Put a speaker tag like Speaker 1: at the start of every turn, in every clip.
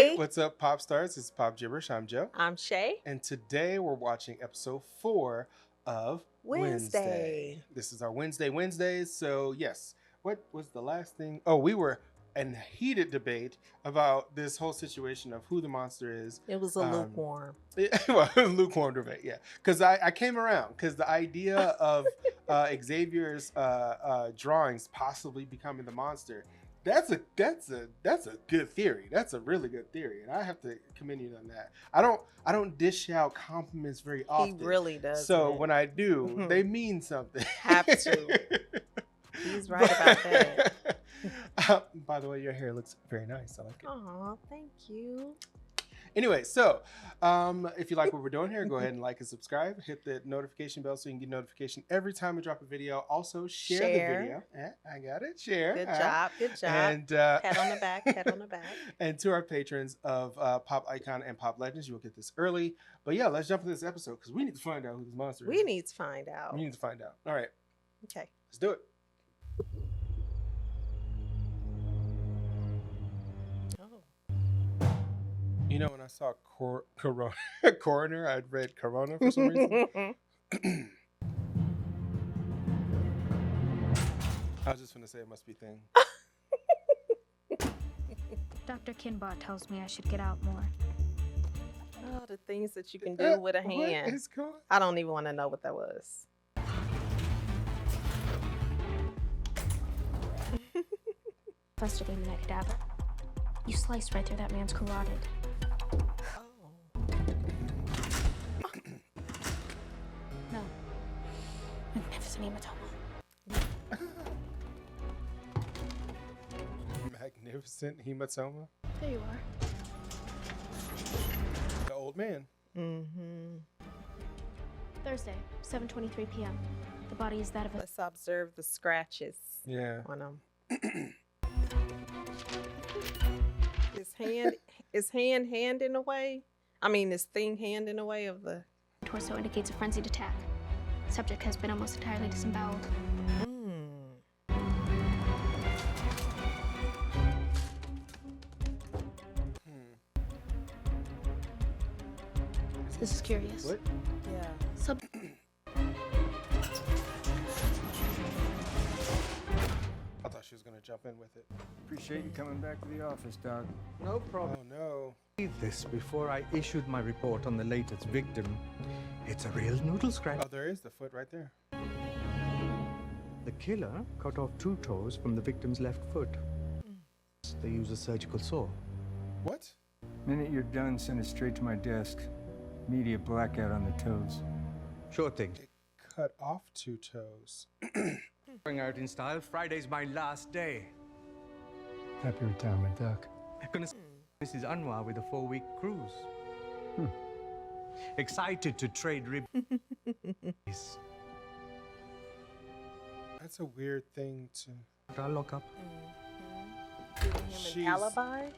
Speaker 1: Hey,
Speaker 2: what's up, Pop Stars? It's Pop Jibberish. I'm Joe.
Speaker 1: I'm Shay.
Speaker 2: And today we're watching episode 4 of Wednesday. This is our Wednesdays. So, yes, what was the last thing? Oh, we were in heated debate about this whole situation of who the monster is.
Speaker 1: It was a lukewarm.
Speaker 2: Well, lukewarm debate, yeah. Because I came around because the idea of Xavier's drawings possibly becoming the monster. That's a good theory. That's a really good theory, and I have to commend you on that. I don't dish out compliments very often.
Speaker 1: He really does.
Speaker 2: So when I do, they mean something.
Speaker 1: Have to. He's right about that.
Speaker 2: By the way, your hair looks very nice. I like it.
Speaker 1: Aw, thank you.
Speaker 2: Anyway, so if you like what we're doing here, go ahead and like and subscribe. Hit the notification bell so you can get notification every time we drop a video. Also, share the video. I got it. Share.
Speaker 1: Good job. Good job.
Speaker 2: And
Speaker 1: pat on the back. Pat on the back.
Speaker 2: And to our patrons of Pop Icon and Pop Legends, you will get this early. But yeah, let's jump into this episode because we need to find out who this monster is.
Speaker 1: We need to find out.
Speaker 2: We need to find out. All right.
Speaker 1: Okay.
Speaker 2: Let's do it. You know, when I saw coroner, I'd read corona for some reason. I was just going to say it must be thing.
Speaker 3: Dr. Kinbot tells me I should get out more.
Speaker 1: Oh, the things that you can do with a hand.
Speaker 2: What is going on?
Speaker 1: I don't even want to know what that was.
Speaker 3: Investigating that cadaver. You sliced right through that man's carotid. No. Magnificent hematoma.
Speaker 2: Magnificent hematoma?
Speaker 3: There you are.
Speaker 2: The old man.
Speaker 1: Mm-hmm.
Speaker 3: Thursday, 7:23 p.m. The body is that of a...
Speaker 1: Let's observe the scratches.
Speaker 2: Yeah.
Speaker 1: On him. His hand in a way. I mean, his thing hand in a way of the
Speaker 3: torso indicates a frenzied attack. Subject has been almost entirely disemboweled. This is curious.
Speaker 2: What?
Speaker 1: Yeah.
Speaker 2: I thought she was going to jump in with it.
Speaker 4: Appreciate you coming back to the office, Doc.
Speaker 1: No problem.
Speaker 2: Oh, no.
Speaker 5: This before I issued my report on the latest victim. It's a real noodle scratch.
Speaker 2: Oh, there is the foot right there.
Speaker 5: The killer cut off 2 toes from the victim's left foot. They use a surgical saw.
Speaker 2: What?
Speaker 4: Minute you're done, send it straight to my desk. Media blackout on the toes.
Speaker 5: Sure thing.
Speaker 2: It cut off 2 toes.
Speaker 5: Going out in style. Friday's my last day.
Speaker 4: Happy retirement, Doc.
Speaker 5: Gonna Mrs. Anwar with a 4-week cruise. Excited to trade ribs.
Speaker 2: That's a weird thing to...
Speaker 5: I'll lock up.
Speaker 1: Giving him an alibi?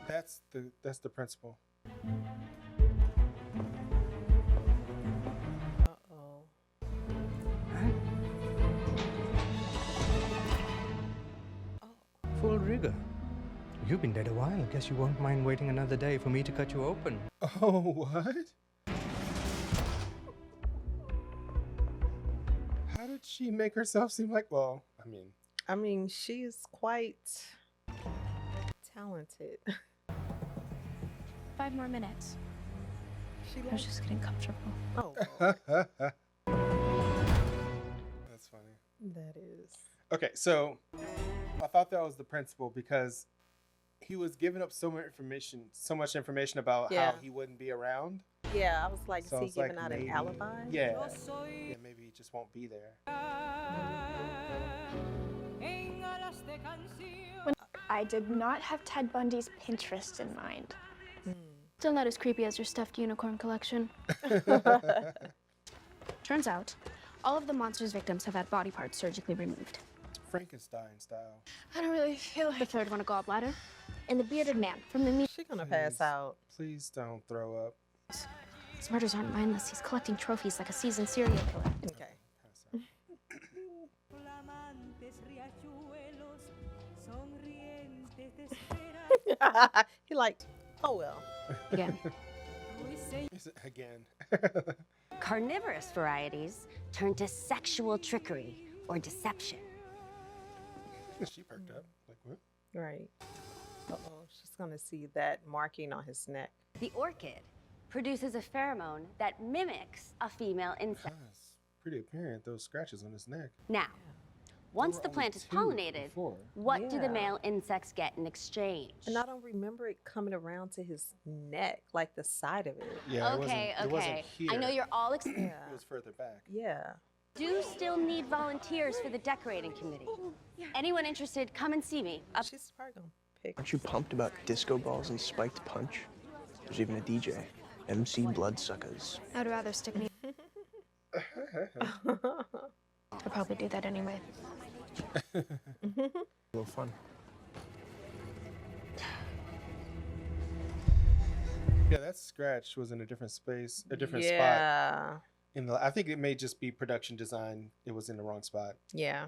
Speaker 2: That's the principle.
Speaker 5: Full rigor. You've been dead a while. Guess you won't mind waiting another day for me to cut you open.
Speaker 2: Oh, what? How did she make herself seem like, well,
Speaker 1: I mean, she's quite talented.
Speaker 3: 5 more minutes. I was just getting comfortable.
Speaker 1: Oh.
Speaker 2: That's funny.
Speaker 1: That is.
Speaker 2: Okay, so I thought that was the principle because he was giving up so much information about how he wouldn't be around.
Speaker 1: Yeah, I was like,
Speaker 2: So
Speaker 1: is he giving out an alibi?
Speaker 2: Yeah, maybe he just won't be there.
Speaker 6: I did not have Ted Bundy's Pinterest in mind.
Speaker 3: Still not as creepy as your stuffed unicorn collection. Turns out, all of the monster's victims have had body parts surgically removed.
Speaker 2: Frankenstein style.
Speaker 6: I don't really feel
Speaker 3: The
Speaker 6: like...
Speaker 3: third one a gallbladder, and the bearded man from the
Speaker 1: She's gonna pass out.
Speaker 2: Please don't throw up.
Speaker 3: His murders aren't mindless. He's collecting trophies like a seasoned serial killer.
Speaker 1: Okay. He like, Oh well.
Speaker 7: Again.
Speaker 2: Again.
Speaker 8: Carnivorous varieties turn to sexual trickery or deception.
Speaker 2: She perked up. Like, what?
Speaker 1: Right. Uh-oh, she's gonna see that marking on his neck.
Speaker 8: The orchid produces a pheromone that mimics a female insect.
Speaker 2: It's pretty apparent, those scratches on his neck.
Speaker 8: Now, once the
Speaker 2: There were
Speaker 8: plant
Speaker 2: only
Speaker 8: is
Speaker 2: two
Speaker 8: pollinated,
Speaker 2: before.
Speaker 8: what do the
Speaker 1: Yeah.
Speaker 8: male insects get in exchange?
Speaker 1: And I don't remember it coming around to his neck, like the side of it.
Speaker 2: Yeah,
Speaker 8: Okay,
Speaker 2: it wasn't
Speaker 8: okay.
Speaker 2: here.
Speaker 8: I know you're all
Speaker 2: It was further back.
Speaker 1: Yeah.
Speaker 8: do still need volunteers for the decorating committee. Anyone interested, come and see me. Up
Speaker 1: She's probably gonna pick.
Speaker 9: Aren't you pumped about disco balls and spiked punch? There's even a DJ. MC Bloodsuckers.
Speaker 3: I'd rather stick me. I'll probably do that anyway.
Speaker 9: A little fun.
Speaker 2: Yeah, that scratch was in a different space, a different spot.
Speaker 1: Yeah.
Speaker 2: I think it may just be production design. It was in the wrong spot.
Speaker 1: Yeah.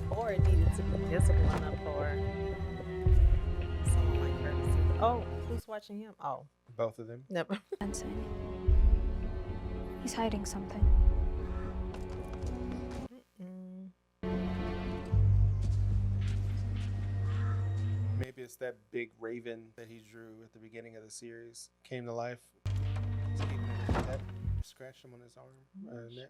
Speaker 1: Or it needed to be visible enough for someone like her to see. Oh, who's watching him? Oh,
Speaker 2: Both of them.
Speaker 1: never.
Speaker 3: Fencing. He's hiding something.
Speaker 2: Maybe it's that big raven that he drew at the beginning of the series came to life. That scratched him on his arm. Neck.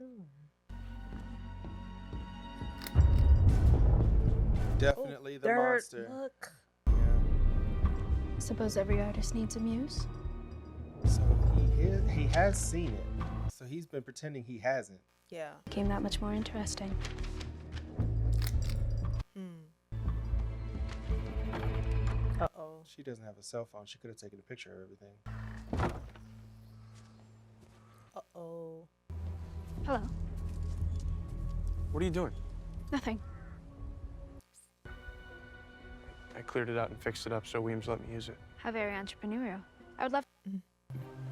Speaker 2: Definitely the
Speaker 1: Dirt,
Speaker 2: monster.
Speaker 1: look.
Speaker 2: Yeah.
Speaker 3: Suppose every artist needs a muse.
Speaker 2: So he has seen it. So he's been pretending he hasn't.
Speaker 1: Yeah.
Speaker 3: Became that much more interesting.
Speaker 1: Uh-oh.
Speaker 2: She doesn't have a cell phone. She could have taken a picture of everything.
Speaker 1: Uh-oh.
Speaker 3: Hello.
Speaker 9: What are you doing?
Speaker 3: Nothing.
Speaker 9: I cleared it out and fixed it up so Weems let me use it.
Speaker 3: How very entrepreneurial. I would love.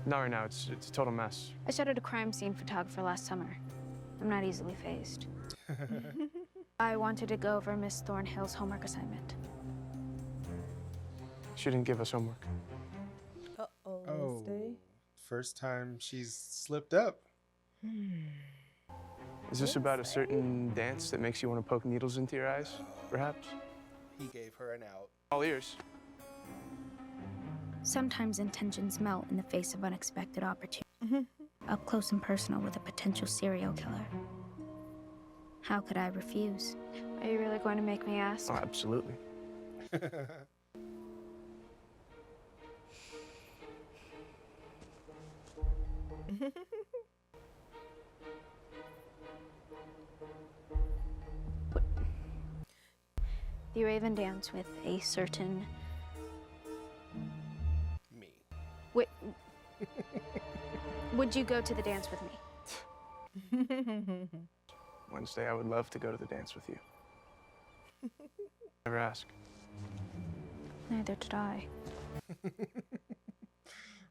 Speaker 9: Not right now. It's a total mess.
Speaker 3: I started a crime scene photographer last summer. I'm not easily fazed. I wanted to go over Miss Thornhill's homework assignment.
Speaker 9: She didn't give us homework.
Speaker 1: Uh-oh.
Speaker 2: Oh,
Speaker 1: Wednesday.
Speaker 2: first time she's slipped up.
Speaker 9: Is this about a certain dance that makes you want to poke needles into your eyes, perhaps?
Speaker 2: He gave her an out.
Speaker 9: All ears.
Speaker 3: Sometimes intentions melt in the face of unexpected opportunity. Up close and personal with a potential serial killer. How could I refuse? Are you really going to make me ask?
Speaker 9: Oh, absolutely.
Speaker 3: The Raven dance with a certain...
Speaker 2: Me.
Speaker 3: Wait. Would you go to the dance with me?
Speaker 9: Wednesday, I would love to go to the dance with you. Never ask.
Speaker 3: Neither did I.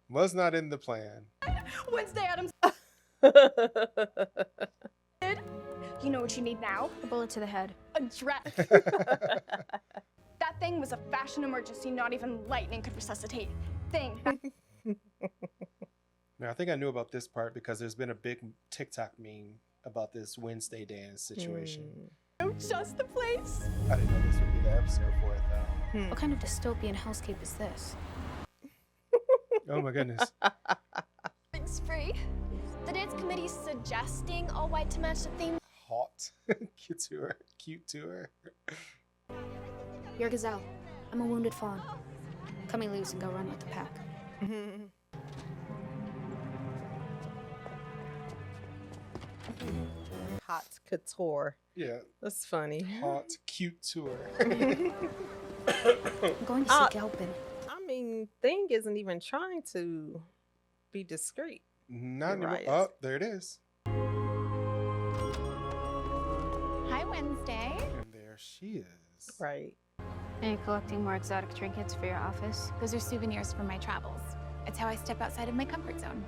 Speaker 2: Was not in the plan.
Speaker 6: Wednesday Addams. You know what you need now?
Speaker 3: A bullet to the head.
Speaker 6: A dress. That thing was a fashion emergency. Not even lightning could resuscitate. Thing.
Speaker 2: Now, I think I knew about this part because there's been a big TikTok meme about this Wednesday dance situation.
Speaker 6: Just the place.
Speaker 2: I didn't know this would be the episode for it, though.
Speaker 3: What kind of dystopian hellscape is this?
Speaker 2: Oh my goodness.
Speaker 6: Big spree. The dance committee's suggesting all white to match the theme.
Speaker 2: Hot. Cute to her. Cute to her.
Speaker 3: You're a gazelle. I'm a wounded fawn. Cut me loose and go run with the pack.
Speaker 1: Hot couture.
Speaker 2: Yeah.
Speaker 1: That's funny.
Speaker 2: Hot, cute to her.
Speaker 3: I'm going to see Galpin.
Speaker 1: I mean, Thing isn't even trying to be discreet.
Speaker 2: Not anymore.
Speaker 1: Right.
Speaker 2: Oh, there it is.
Speaker 6: Hi, Wednesday.
Speaker 2: And there she is.
Speaker 1: Right.
Speaker 3: Are you collecting more exotic trinkets for your office?
Speaker 10: Those are souvenirs from my travels. It's how I step outside of my comfort zone.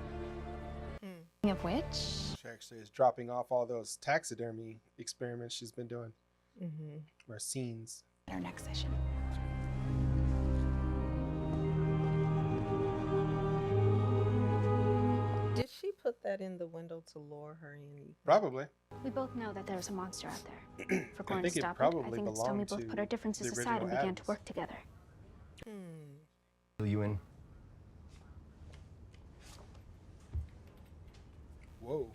Speaker 10: Speaking of which,
Speaker 2: She actually is dropping off all those taxidermy experiments she's been doing. Or scenes.
Speaker 10: our next session.
Speaker 1: put that in the window to lure her in. You think?
Speaker 2: Probably.
Speaker 3: We both know that there's a monster out there. If we're going to
Speaker 2: think it
Speaker 3: stop it,
Speaker 2: probably
Speaker 3: I think it's time we
Speaker 2: belonged
Speaker 3: both put
Speaker 2: to
Speaker 3: our differences
Speaker 2: the
Speaker 3: aside and
Speaker 2: original
Speaker 3: began to
Speaker 2: Addams.
Speaker 3: work together.
Speaker 4: Fill you in.
Speaker 2: Whoa.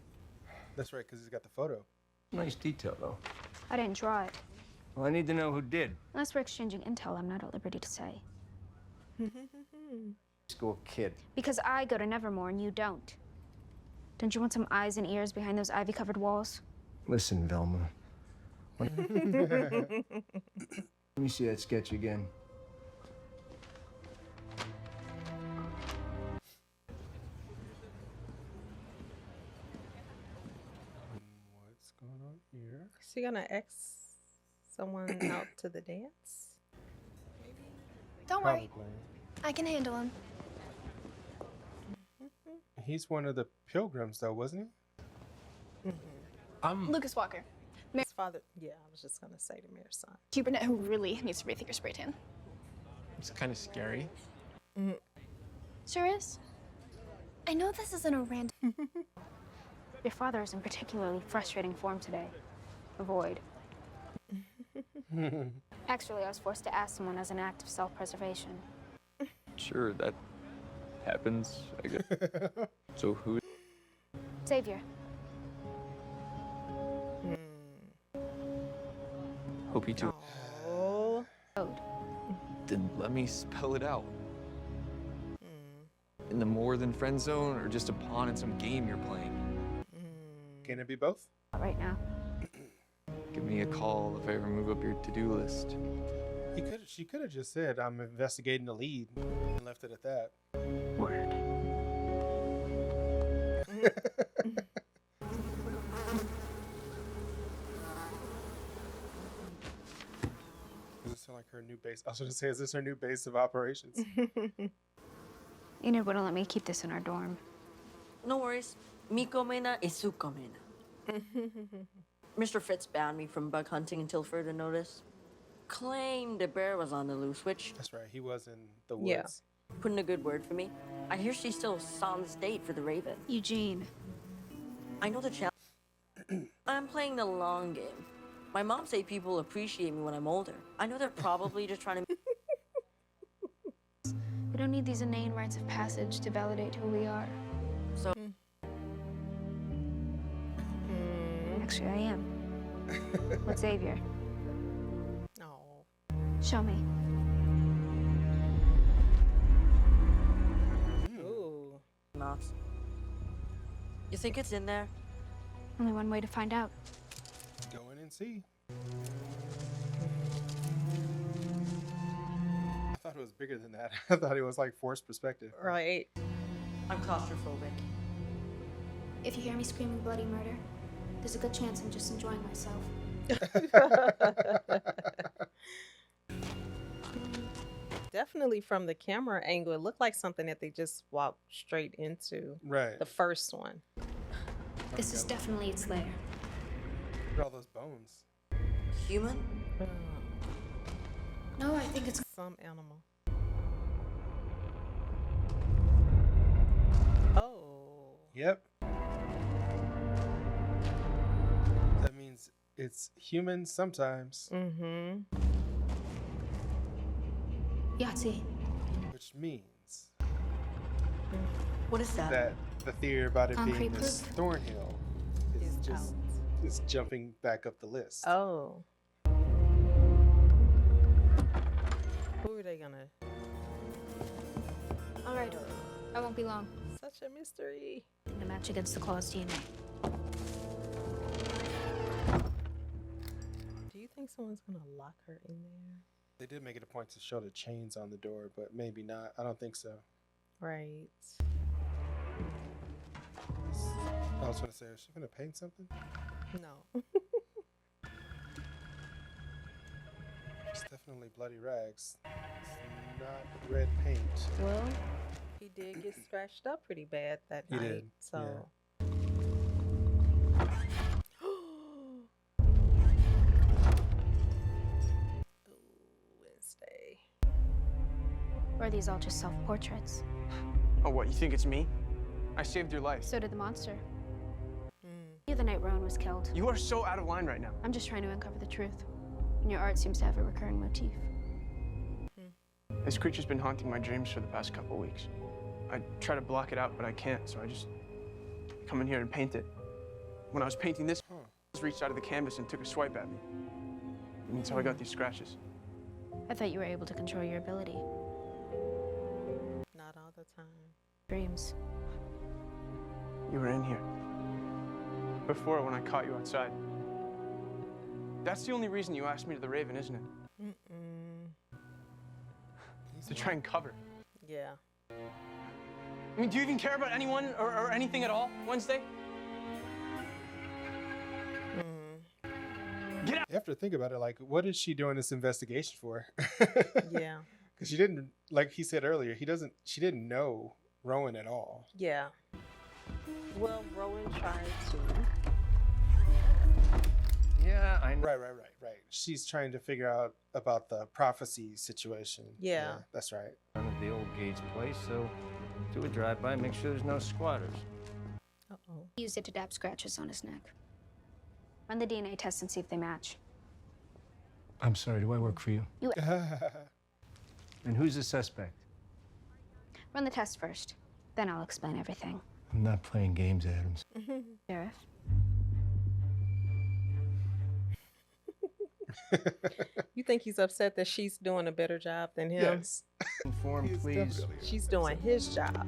Speaker 2: That's right, because he's got the photo.
Speaker 4: Nice detail, though.
Speaker 3: I didn't draw it.
Speaker 4: Well, I need to know who did.
Speaker 3: Unless we're exchanging intel, I'm not at liberty to say.
Speaker 4: School kid.
Speaker 3: Because I go to Nevermore and you don't. Don't you want some eyes and ears behind those ivy-covered walls?
Speaker 4: Listen, Velma. Let me see that sketch again.
Speaker 2: What's going on here?
Speaker 1: Is she gonna X someone out to the dance?
Speaker 6: Don't worry,
Speaker 2: Probably.
Speaker 6: I can handle him.
Speaker 2: He's one of the pilgrims, though, wasn't he?
Speaker 10: Lucas Walker,
Speaker 1: His father. Yeah, I was just gonna say the mayor's son.
Speaker 10: Cubernet who really needs to rethink her spray tan.
Speaker 9: It's kind of scary.
Speaker 6: Sure is. I know this isn't a random.
Speaker 3: Your father is in particularly frustrating form today. Avoid. Actually, I was forced to ask someone as an act of self-preservation.
Speaker 7: Sure, that happens, I guess. So who?
Speaker 3: Xavier.
Speaker 7: Hope you too.
Speaker 1: Oh.
Speaker 3: Code.
Speaker 7: Then let me spell it out. In the more than friend zone, or just a pawn in some game you're playing?
Speaker 2: Can it be both?
Speaker 3: Not right now.
Speaker 7: Give me a call if I ever move up your to-do list.
Speaker 2: She could have just said, "I'm investigating the lead," and left it at that.
Speaker 3: Word.
Speaker 2: Does this sound like her new base? I was going to say, is this her new base of operations?
Speaker 3: Enid wouldn't let me keep this in our dorm.
Speaker 11: No worries. Mi comena is su comena. Mr. Fitz banned me from bug hunting until further notice. Claimed the bear was on the loose, which...
Speaker 2: That's right, he was in the woods.
Speaker 1: Yeah.
Speaker 11: Put in a good word for me. I hear she's still solid state for the Raven.
Speaker 3: Eugene.
Speaker 11: I know the challenge. I'm playing the long game. My mom say people appreciate me when I'm older. I know they're probably just trying to...
Speaker 3: We don't need these inane rites of passage to validate who we are.
Speaker 11: So...
Speaker 3: Actually, I am. With Xavier.
Speaker 1: No.
Speaker 3: Show me.
Speaker 1: Ooh.
Speaker 11: Knox. You think it's in there?
Speaker 3: Only one way to find out.
Speaker 2: Go in and see. I thought it was bigger than that. I thought it was like forced perspective.
Speaker 1: Right.
Speaker 11: I'm claustrophobic.
Speaker 3: If you hear me screaming bloody murder, there's a good chance I'm just enjoying myself.
Speaker 1: Definitely from the camera angle, it looked like something that they just walked straight into.
Speaker 2: Right.
Speaker 1: The first one.
Speaker 3: This is definitely its lair.
Speaker 2: Look at all those bones.
Speaker 11: Human?
Speaker 3: No, I think it's
Speaker 1: Some animal. Oh.
Speaker 2: Yep. That means it's human sometimes.
Speaker 1: Mm-hmm.
Speaker 3: Yahtzee.
Speaker 2: Which means
Speaker 11: What is that?
Speaker 2: that the theory about it
Speaker 3: Concrete
Speaker 2: being this
Speaker 3: proof.
Speaker 2: Thornhill is
Speaker 1: Is
Speaker 2: just is jumping back up the list.
Speaker 1: Oh. Who are they gonna?
Speaker 3: All right, I won't be long.
Speaker 1: Such a mystery.
Speaker 3: The match against the Claw's DNA.
Speaker 1: Do you think someone's gonna lock her in there?
Speaker 2: They did make it a point to show the chains on the door, but maybe not. I don't think so.
Speaker 1: Right.
Speaker 2: I was going to say, is she going to paint something?
Speaker 1: No.
Speaker 2: It's definitely bloody rags. It's not red paint.
Speaker 1: Well, he did get scratched up pretty bad that
Speaker 2: He
Speaker 1: night.
Speaker 2: did,
Speaker 1: So.
Speaker 3: Or are these all just self-portraits?
Speaker 9: Oh, what, you think it's me? I saved your life.
Speaker 3: So did the monster. The night Rowan was killed.
Speaker 9: You are so out of line right now.
Speaker 3: I'm just trying to uncover the truth. And your art seems to have a recurring motif.
Speaker 9: This creature's been haunting my dreams for the past couple weeks. I try to block it out, but I can't, so I just come in here and paint it. When I was painting this, I just reached out of the canvas and took a swipe at me. And that's how I got these scratches.
Speaker 3: I thought you were able to control your ability.
Speaker 1: Not all the time.
Speaker 3: Dreams.
Speaker 9: You were in here. Before, when I caught you outside. That's the only reason you asked me to the Raven, isn't it? To try and cover.
Speaker 1: Yeah.
Speaker 9: I mean, do you even care about anyone or anything at all, Wednesday? Get out!
Speaker 2: You have to think about it, like, what is she doing this investigation for?
Speaker 1: Yeah.
Speaker 2: Because she didn't, like he said earlier, she didn't know Rowan at all.
Speaker 1: Yeah. Well, Rowan tried to.
Speaker 4: Yeah, I know.
Speaker 2: Right. She's trying to figure out about the prophecy situation.
Speaker 1: Yeah.
Speaker 2: That's right.
Speaker 4: Front of the old Gates place, so do a drive-by, make sure there's no squatters.
Speaker 1: Uh-oh.
Speaker 3: Used it to dab scratches on his neck. Run the DNA test and see if they match.
Speaker 4: I'm sorry, do I work for you?
Speaker 3: You
Speaker 4: And who's the suspect?
Speaker 3: run the test first. Then I'll explain everything.
Speaker 4: I'm not playing games, Adams.
Speaker 3: Sheriff.
Speaker 1: You think he's upset that she's doing a better job than him?
Speaker 2: Yes.
Speaker 4: Inform,
Speaker 2: He's
Speaker 4: please.
Speaker 2: definitely
Speaker 1: She's doing his job.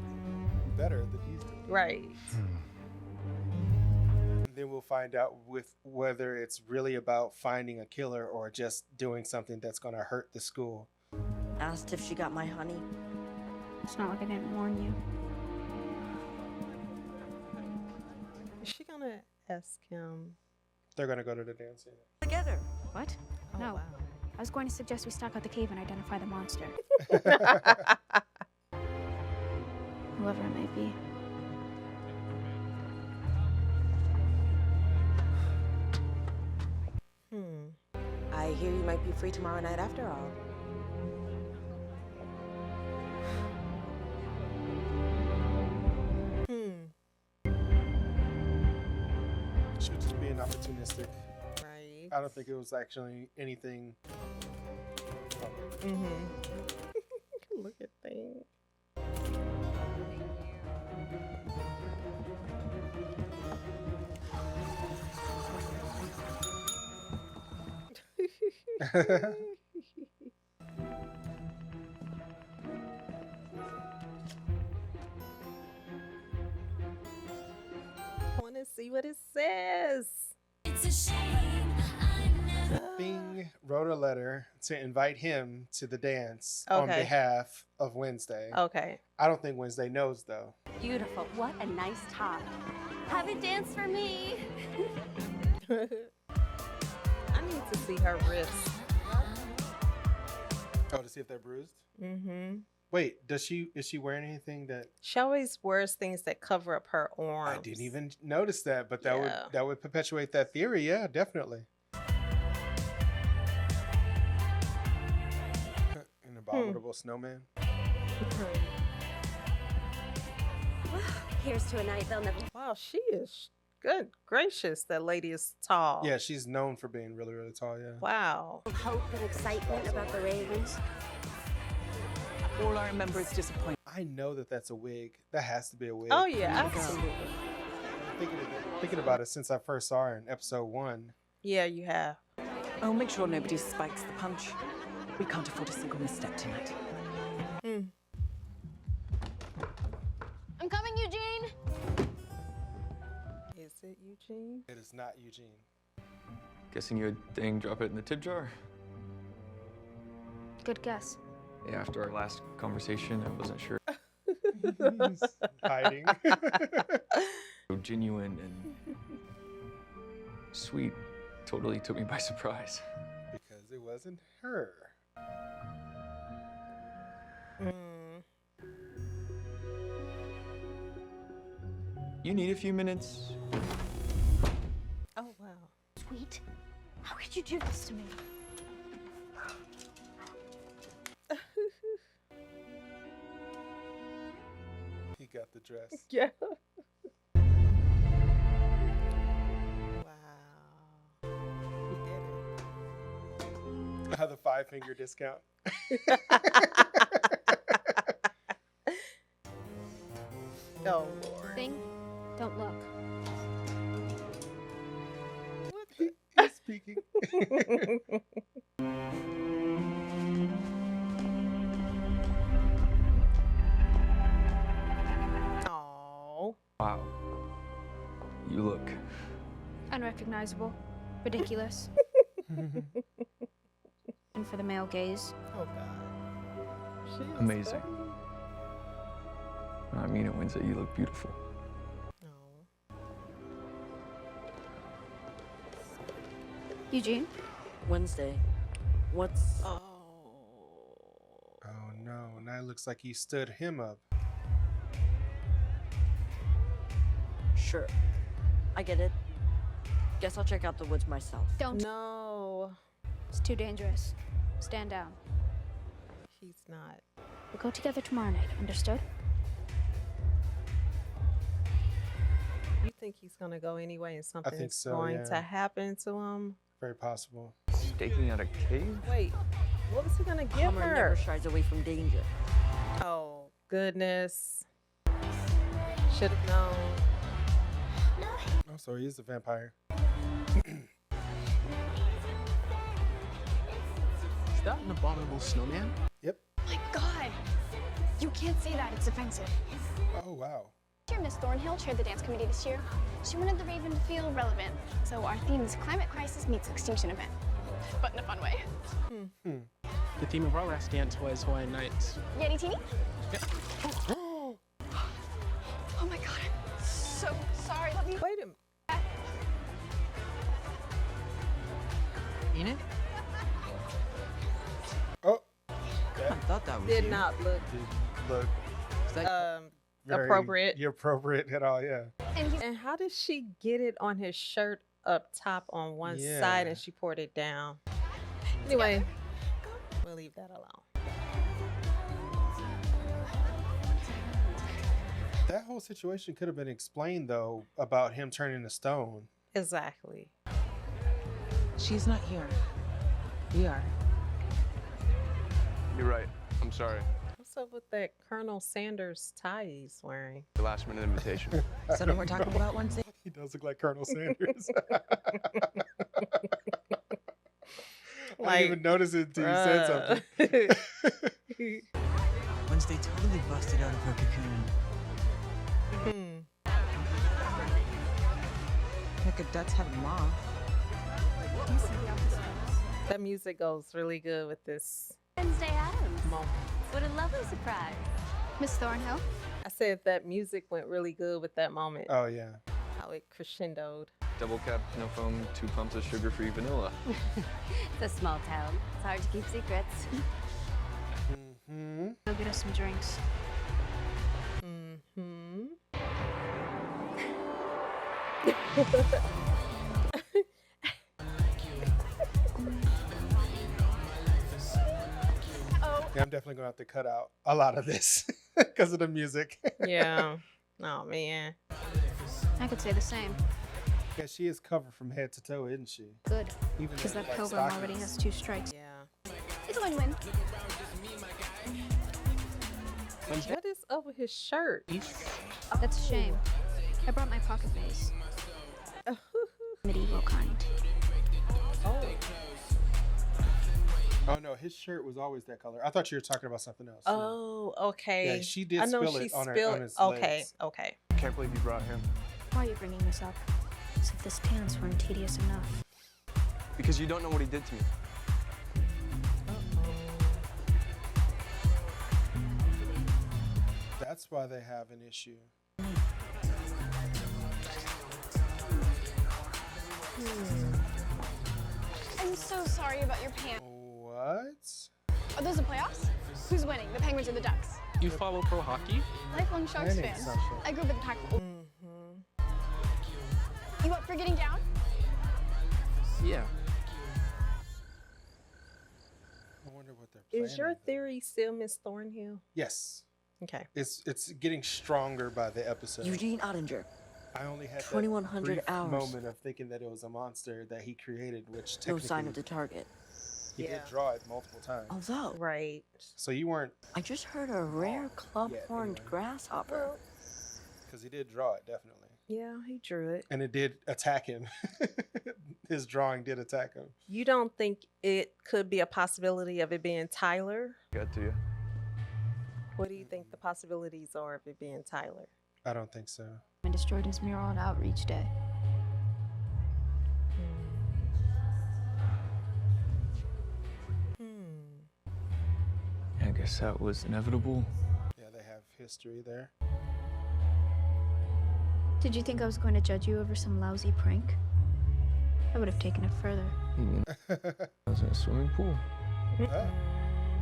Speaker 2: better than he's doing.
Speaker 1: Right.
Speaker 2: And then we'll find out with whether it's really about finding a killer or just doing something that's going to hurt the school.
Speaker 11: Asked if she got my honey.
Speaker 3: It's not like I didn't warn you.
Speaker 1: Is she gonna ask him?
Speaker 2: They're going to go to the dance.
Speaker 11: Together.
Speaker 3: What?
Speaker 1: Oh,
Speaker 3: No.
Speaker 1: wow.
Speaker 3: I was going to suggest we stalk out the cave and identify the monster. Whoever it may be.
Speaker 12: I hear you might be free tomorrow night after all.
Speaker 2: She was just being opportunistic.
Speaker 1: Right.
Speaker 2: I don't think it was actually anything.
Speaker 1: Look at things. I want to see what it says.
Speaker 13: It's a shame
Speaker 2: Bing wrote a letter to invite him to the dance on
Speaker 1: Okay.
Speaker 2: behalf of Wednesday.
Speaker 1: Okay.
Speaker 2: I don't think Wednesday knows, though.
Speaker 8: Beautiful. What a nice top. Have a dance for me.
Speaker 1: I need to see her wrists.
Speaker 2: Oh, to see if they're bruised?
Speaker 1: Mm-hmm.
Speaker 2: Wait, is she wearing anything that...
Speaker 1: She always wears things that cover up her arms.
Speaker 2: I didn't even notice that, but that
Speaker 1: Yeah.
Speaker 2: that would perpetuate that theory. Yeah, definitely. An abominable snowman.
Speaker 8: Here's to a night they'll never.
Speaker 1: Wow, she is good gracious. That lady is tall.
Speaker 2: Yeah, she's known for being really, really tall. Yeah.
Speaker 1: Wow.
Speaker 8: Hope and excitement about the Ravens.
Speaker 14: All I remember is disappointment.
Speaker 2: I know that that's a wig. That has to be a wig.
Speaker 1: Oh yeah, absolutely.
Speaker 2: Thinking about it since I first saw her in episode 1.
Speaker 1: Yeah, you have.
Speaker 14: Oh, make sure nobody spikes the punch. We can't afford a single misstep tonight.
Speaker 6: I'm coming, Eugene.
Speaker 1: Is it Eugene?
Speaker 2: It is not Eugene.
Speaker 7: Guessing you would dang drop it in the tip jar?
Speaker 3: Good guess.
Speaker 7: Yeah, after our last conversation, I wasn't sure.
Speaker 2: He's hiding.
Speaker 7: So genuine and sweet. Totally took me by surprise.
Speaker 2: Because it wasn't her.
Speaker 7: You need a few minutes?
Speaker 1: Oh wow.
Speaker 3: Sweet. How could you do this to me?
Speaker 2: He got the dress.
Speaker 1: Yeah.
Speaker 2: The 5-finger discount.
Speaker 1: Oh, Lord.
Speaker 3: Thing, don't look.
Speaker 2: He's speaking.
Speaker 1: Oh.
Speaker 7: Wow. You look
Speaker 3: Unrecognizable. Ridiculous. And for the male gaze.
Speaker 1: Oh, God. She is
Speaker 7: amazing.
Speaker 1: funny.
Speaker 7: I mean it, Wednesday. You look beautiful.
Speaker 3: Eugene?
Speaker 11: Wednesday, what's...
Speaker 2: Oh no, now it looks like you stood him up.
Speaker 11: Sure. I get it. Guess I'll check out the woods myself.
Speaker 3: Don't.
Speaker 1: No.
Speaker 3: It's too dangerous. Stand down.
Speaker 1: He's not.
Speaker 3: We'll go together tomorrow night, understood?
Speaker 1: You think he's going to go anyway and something's
Speaker 2: so,
Speaker 1: going
Speaker 2: yeah.
Speaker 1: to happen to him?
Speaker 2: Very possible.
Speaker 7: Staking out a cave?
Speaker 1: Wait, what was he going to give
Speaker 11: Hummer
Speaker 1: her?
Speaker 11: never shies away from danger.
Speaker 1: Oh, goodness. Should have known.
Speaker 2: Oh, so he is a vampire.
Speaker 9: Is that an abominable snowman?
Speaker 2: Yep.
Speaker 6: My God! You can't say that, it's offensive.
Speaker 2: Oh, wow.
Speaker 6: Dear Miss Thornhill chaired the dance committee this year. She wanted the Raven to feel relevant. So our theme is Climate Crisis Meets Extinction Event. But in a fun way.
Speaker 9: The theme of our last dance was Hawaiian Nights.
Speaker 6: Yeti Teeny?
Speaker 9: Yep.
Speaker 6: Oh my God, I'm so sorry. Let me...
Speaker 1: Wait a minute.
Speaker 15: Enid?
Speaker 2: Oh.
Speaker 15: I thought that was
Speaker 1: Did
Speaker 15: you.
Speaker 1: not look
Speaker 2: Look.
Speaker 15: Is that
Speaker 2: Very
Speaker 1: appropriate.
Speaker 2: appropriate at all, yeah.
Speaker 1: And how did she get it on his shirt up top on one
Speaker 2: Yeah.
Speaker 1: side and she poured it down? Anyway, we'll leave that alone.
Speaker 2: That whole situation could have been explained, though, about him turning to stone.
Speaker 1: Exactly.
Speaker 14: She's not here. We are.
Speaker 9: You're right. I'm sorry.
Speaker 1: What's up with that Colonel Sanders tie he's wearing?
Speaker 9: The last minute invitation.
Speaker 14: Something we're talking about Wednesday?
Speaker 2: He does look like Colonel Sanders. I didn't even notice it until you said something.
Speaker 15: Wednesday totally busted out of her cocoon. Like a duck's had a mom.
Speaker 1: That music goes really good with this
Speaker 8: Wednesday Addams.
Speaker 1: moment.
Speaker 8: What a lovely surprise.
Speaker 3: Miss Thornhill?
Speaker 1: I said that music went really good with that moment.
Speaker 2: Oh, yeah.
Speaker 1: How it crescendoed.
Speaker 7: Double cap, no foam, 2 pumps of sugar-free vanilla.
Speaker 8: It's a small town. It's hard to keep secrets.
Speaker 2: Mm-hmm.
Speaker 3: Go get us some drinks.
Speaker 1: Mm-hmm.
Speaker 2: Yeah, I'm definitely going to have to cut out a lot of this because of the music.
Speaker 1: Yeah. Oh, man.
Speaker 3: I could say the same.
Speaker 2: Yeah, she is covered from head to toe, isn't she?
Speaker 3: Good.
Speaker 2: Even
Speaker 3: Because
Speaker 2: in,
Speaker 3: that
Speaker 2: like,
Speaker 3: pilgrim
Speaker 2: stockings.
Speaker 3: already has 2 strikes.
Speaker 1: Yeah.
Speaker 6: It's a win-win.
Speaker 1: What is up with his shirt?
Speaker 3: That's a shame. I brought my pocket vase. Medieval kind.
Speaker 1: Oh.
Speaker 2: Oh, no, his shirt was always that color. I thought you were talking about something else.
Speaker 1: Oh, okay.
Speaker 2: Yeah, she did
Speaker 1: I know
Speaker 2: spill
Speaker 1: she
Speaker 2: it on,
Speaker 1: spilled.
Speaker 2: on his
Speaker 1: Okay,
Speaker 2: legs.
Speaker 1: okay.
Speaker 9: I can't believe you brought him.
Speaker 3: Why are you bringing this up? As if this dance weren't tedious enough.
Speaker 9: Because you don't know what he did to me.
Speaker 2: That's why they have an issue.
Speaker 6: I'm so sorry about your pants.
Speaker 2: What?
Speaker 6: Are those the playoffs? Who's winning, the Penguins or the Ducks?
Speaker 9: You follow pro hockey?
Speaker 6: Lifelong Sharks
Speaker 2: Winning
Speaker 6: fan.
Speaker 2: something.
Speaker 6: I grew up in the tackle. You up for getting down?
Speaker 9: Yeah.
Speaker 2: I wonder what they're planning.
Speaker 1: Is your theory still Miss Thornhill?
Speaker 2: Yes.
Speaker 1: Okay.
Speaker 2: It's getting stronger by the episode.
Speaker 11: Eugene Ottinger.
Speaker 2: I only had
Speaker 11: 2100
Speaker 2: that brief
Speaker 11: hours.
Speaker 2: moment of thinking that it was a monster that he created, which
Speaker 11: No
Speaker 2: technically
Speaker 11: sign of the target.
Speaker 2: he did draw it multiple times.
Speaker 11: Although,
Speaker 1: right.
Speaker 2: So you weren't,
Speaker 11: I just heard a rare club-horned grasshopper.
Speaker 2: because he did draw it definitely,
Speaker 1: Yeah, he drew it.
Speaker 2: and it did attack him. His drawing did attack him.
Speaker 1: You don't think it could be a possibility of it being Tyler?
Speaker 7: Got to you.
Speaker 1: What do you think the possibilities are of it being Tyler?
Speaker 2: I don't think so.
Speaker 3: And destroyed his mural on Outreach Day.
Speaker 7: I guess that was inevitable.
Speaker 2: Yeah, they have history there.
Speaker 3: Did you think I was going to judge you over some lousy prank? I would have taken it further.
Speaker 7: You mean I was in a swimming pool?
Speaker 2: Yeah.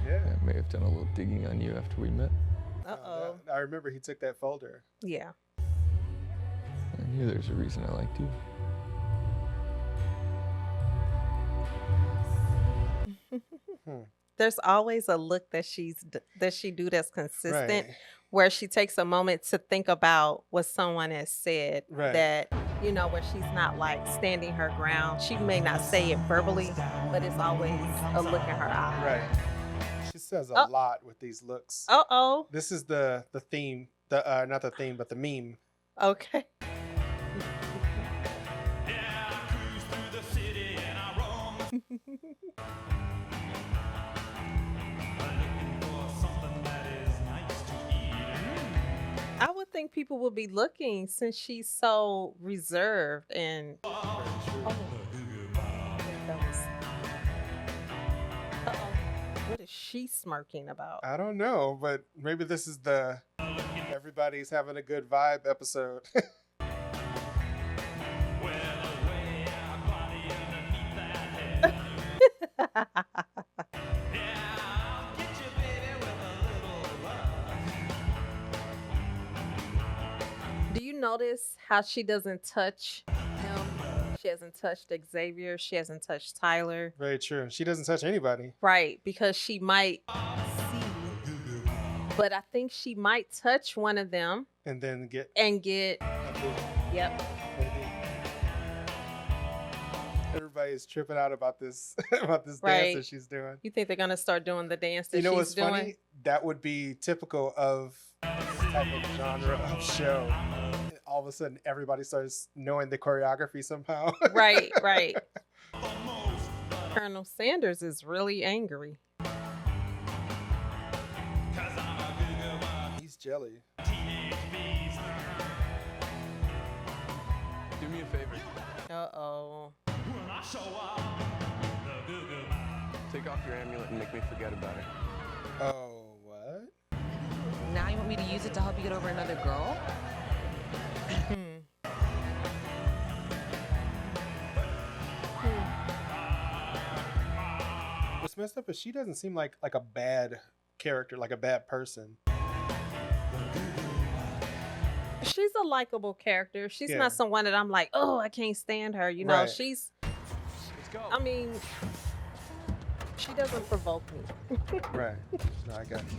Speaker 7: I may have done a little digging on you after we met.
Speaker 1: Uh-oh.
Speaker 2: I remember he took that folder.
Speaker 1: Yeah.
Speaker 7: I knew there's a reason I liked you.
Speaker 1: There's always a look that she do that's consistent,
Speaker 2: Right.
Speaker 1: where she takes a moment to think about what someone has said.
Speaker 2: Right.
Speaker 1: That, you know, where she's not like standing her ground. She may not say it verbally, but it's always a look in her eye.
Speaker 2: Right. She says a lot with these looks.
Speaker 1: Uh-oh.
Speaker 2: This is the theme, not the theme, but the meme.
Speaker 1: Okay. I would think people would be looking since she's so reserved and. What is she smirking about?
Speaker 2: I don't know, but maybe this is the everybody's having a good vibe episode.
Speaker 1: Do you notice how she doesn't touch him? She hasn't touched Xavier. She hasn't touched Tyler.
Speaker 2: Very true. She doesn't touch anybody.
Speaker 1: Right, because she might see. But I think she might touch one of them
Speaker 2: And then get.
Speaker 1: Yep.
Speaker 2: Everybody's tripping out about this dance
Speaker 1: Right.
Speaker 2: that she's doing.
Speaker 1: You think they're gonna start doing the dance that
Speaker 2: You know
Speaker 1: she's
Speaker 2: what's
Speaker 1: doing?
Speaker 2: funny? That would be typical of this type of genre of show. All of a sudden, everybody starts knowing the choreography somehow.
Speaker 1: Right, right. Colonel Sanders is really angry.
Speaker 2: He's jelly.
Speaker 9: Do me a favor.
Speaker 1: Uh-oh.
Speaker 9: Take off your amulet and make me forget about it.
Speaker 2: Oh, what?
Speaker 15: Now you want me to use it to help you get over another girl?
Speaker 2: What's messed up is she doesn't seem like a bad character, like a bad person.
Speaker 1: She's a likable character. She's
Speaker 2: Yeah.
Speaker 1: not someone that I'm like, oh, I can't stand her. You know,
Speaker 2: Right.
Speaker 1: she's. I mean, she doesn't provoke me.
Speaker 2: Right. No, I got you.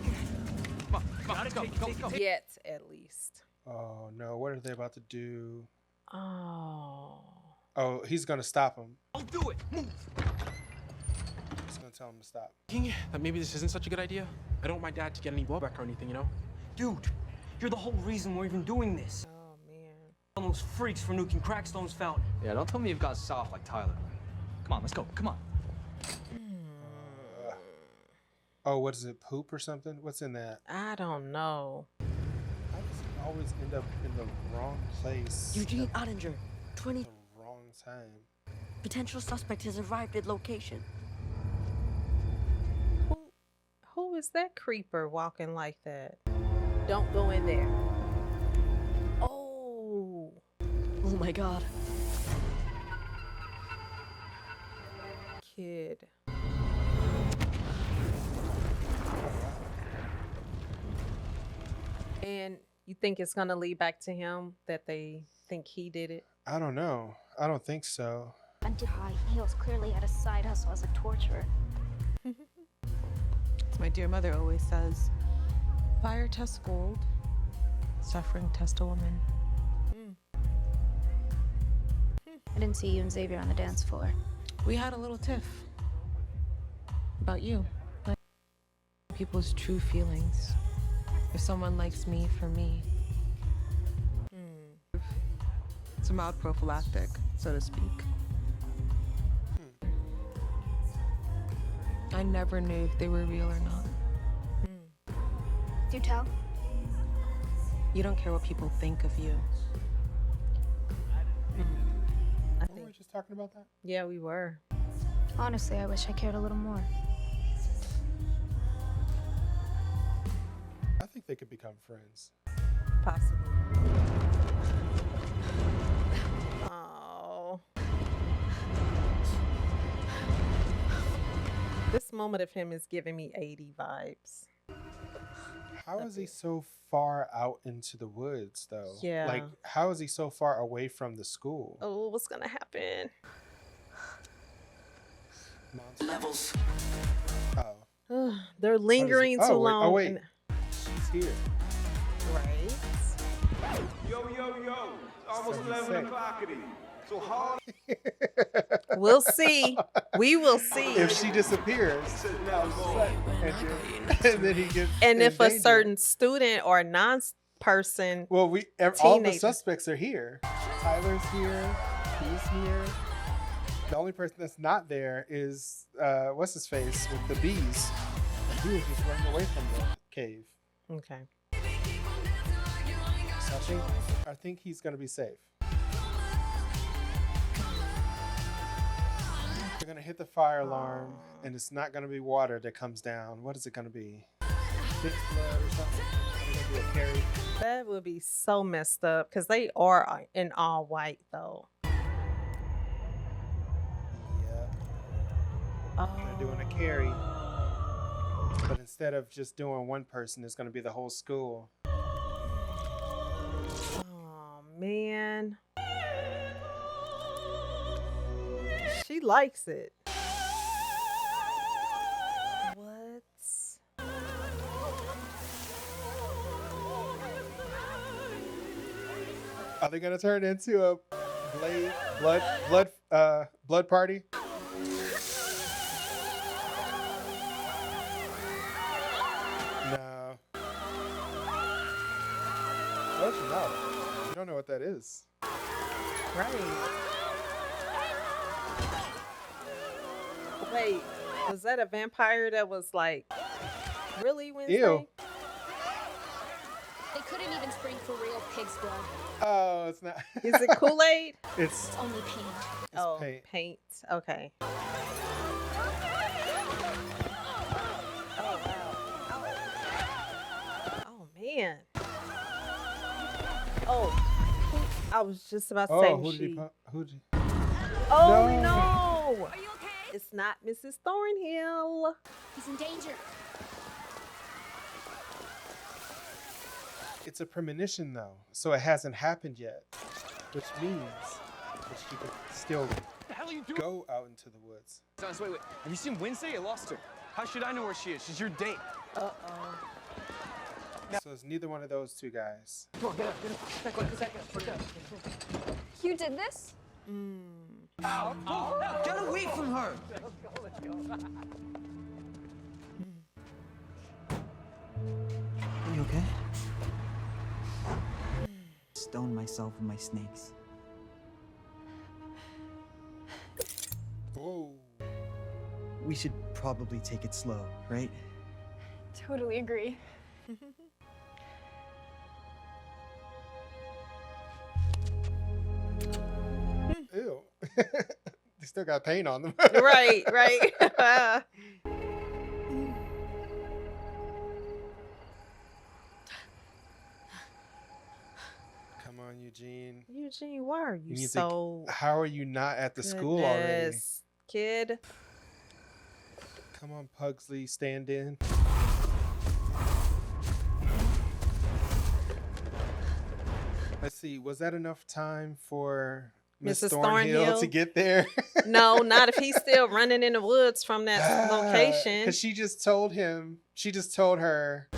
Speaker 9: Come on, let's go.
Speaker 1: Yet, at least.
Speaker 2: Oh no, what are they about to do?
Speaker 1: Oh.
Speaker 2: Oh, he's gonna stop him.
Speaker 9: I'll do it. Move.
Speaker 2: He's gonna tell him to stop.
Speaker 9: Thinking that maybe this isn't such a good idea. I don't want my dad to get any blowback or anything, you know?
Speaker 16: Dude, you're the whole reason we're even doing this.
Speaker 1: Oh, man.
Speaker 16: All those freaks for nuking Crackstone's fountain.
Speaker 17: Yeah, don't tell me you've got soft like Tyler. Come on, let's go. Come on.
Speaker 2: Oh, what is it? Poop or something? What's in that?
Speaker 1: I don't know.
Speaker 2: I just always end up in the wrong place.
Speaker 11: Eugene Ottinger, 20.
Speaker 2: The wrong time.
Speaker 11: Potential suspect has arrived at location.
Speaker 1: Who is that creeper walking like that? Don't go in there. Oh.
Speaker 11: Oh my god.
Speaker 1: Kid. And you think it's going to lead back to him, that they think he did it?
Speaker 2: I don't know. I don't think so.
Speaker 3: Until high heels clearly had a side hustle as a torturer.
Speaker 15: As my dear mother always says, Vampire test gold. Suffering test a woman.
Speaker 3: I didn't see you and Xavier on the dance floor.
Speaker 15: We had a little tiff. About you. Like people's true feelings. If someone likes me for me. It's a mild prophylactic, so to speak. I never knew if they were real or not.
Speaker 6: Do tell.
Speaker 15: You don't care what people think of you.
Speaker 2: Were we just talking about that?
Speaker 1: Yeah, we were.
Speaker 3: Honestly, I wish I cared a little more.
Speaker 2: I think they could become friends.
Speaker 1: Possibly. Oh. This moment of him is giving me 80 vibes.
Speaker 2: How is he so far out into the woods, though?
Speaker 1: Yeah.
Speaker 2: Like, how is he so far away from the school?
Speaker 1: Oh, what's gonna happen?
Speaker 2: Levels.
Speaker 1: They're lingering too long.
Speaker 2: Oh, wait. She's here.
Speaker 1: Right.
Speaker 18: Yo, almost 11 o'clock. So hard.
Speaker 1: We'll see. We will see.
Speaker 2: If she disappears, and then he gets.
Speaker 1: And if a
Speaker 2: danger.
Speaker 1: certain student or non-person,
Speaker 2: well, all the suspects are here. Tyler's here. He's here. The only person that's not there is what's his face with the bees. And he was just running away from the cave.
Speaker 1: Okay.
Speaker 2: So I think he's gonna be safe. They're gonna hit the fire alarm, and it's not gonna be water that comes down. What is it gonna be? Fixed blood or something? It's gonna be a carry.
Speaker 1: That would be so messed up because they are in all white though.
Speaker 2: Yeah. They're doing a carry, but instead of just doing one person, it's gonna be the whole school.
Speaker 1: Oh man. She likes it. What?
Speaker 2: Are they gonna turn into a blood party? No. Don't you know? You don't know what that is.
Speaker 1: Right. Wait, was that a vampire that was like, really Wednesday?
Speaker 2: Ew.
Speaker 6: They couldn't even spring for real pig's blood.
Speaker 2: Oh, it's not.
Speaker 1: Is it Kool-Aid?
Speaker 2: It's
Speaker 6: only paint.
Speaker 1: Oh,
Speaker 2: paint.
Speaker 1: paint. Okay. Oh, wow. Oh, man. Oh, I was just about to say
Speaker 2: who did he?
Speaker 1: Oh, no.
Speaker 6: Are you okay?
Speaker 1: It's not Mrs. Thornhill.
Speaker 6: He's in danger.
Speaker 2: It's a premonition, though, so it hasn't happened yet, which means that she could still go out into the woods.
Speaker 17: Wait. Have you seen Wednesday? I lost her. How should I know where she is? She's your date.
Speaker 1: Uh-oh.
Speaker 2: So it's neither one of those two guys.
Speaker 17: Come on, get up.
Speaker 6: You did this?
Speaker 16: Ow. Get away from her! Are you okay? Stoned myself with my snakes.
Speaker 2: Whoa.
Speaker 16: We should probably take it slow, right?
Speaker 6: Totally agree.
Speaker 2: Ew. They still got paint on them.
Speaker 1: Right.
Speaker 2: Come on, Eugene.
Speaker 1: Eugene, why are you
Speaker 2: need
Speaker 1: so...
Speaker 2: how are you not at the school already?
Speaker 1: Goodness, kid.
Speaker 2: Come on, Pugsley, stand in. Let's see, was that enough time for Miss
Speaker 1: Mrs.
Speaker 2: Thornhill to get there?
Speaker 1: No, not if he's still running in the woods from that location.
Speaker 2: Because she just told her,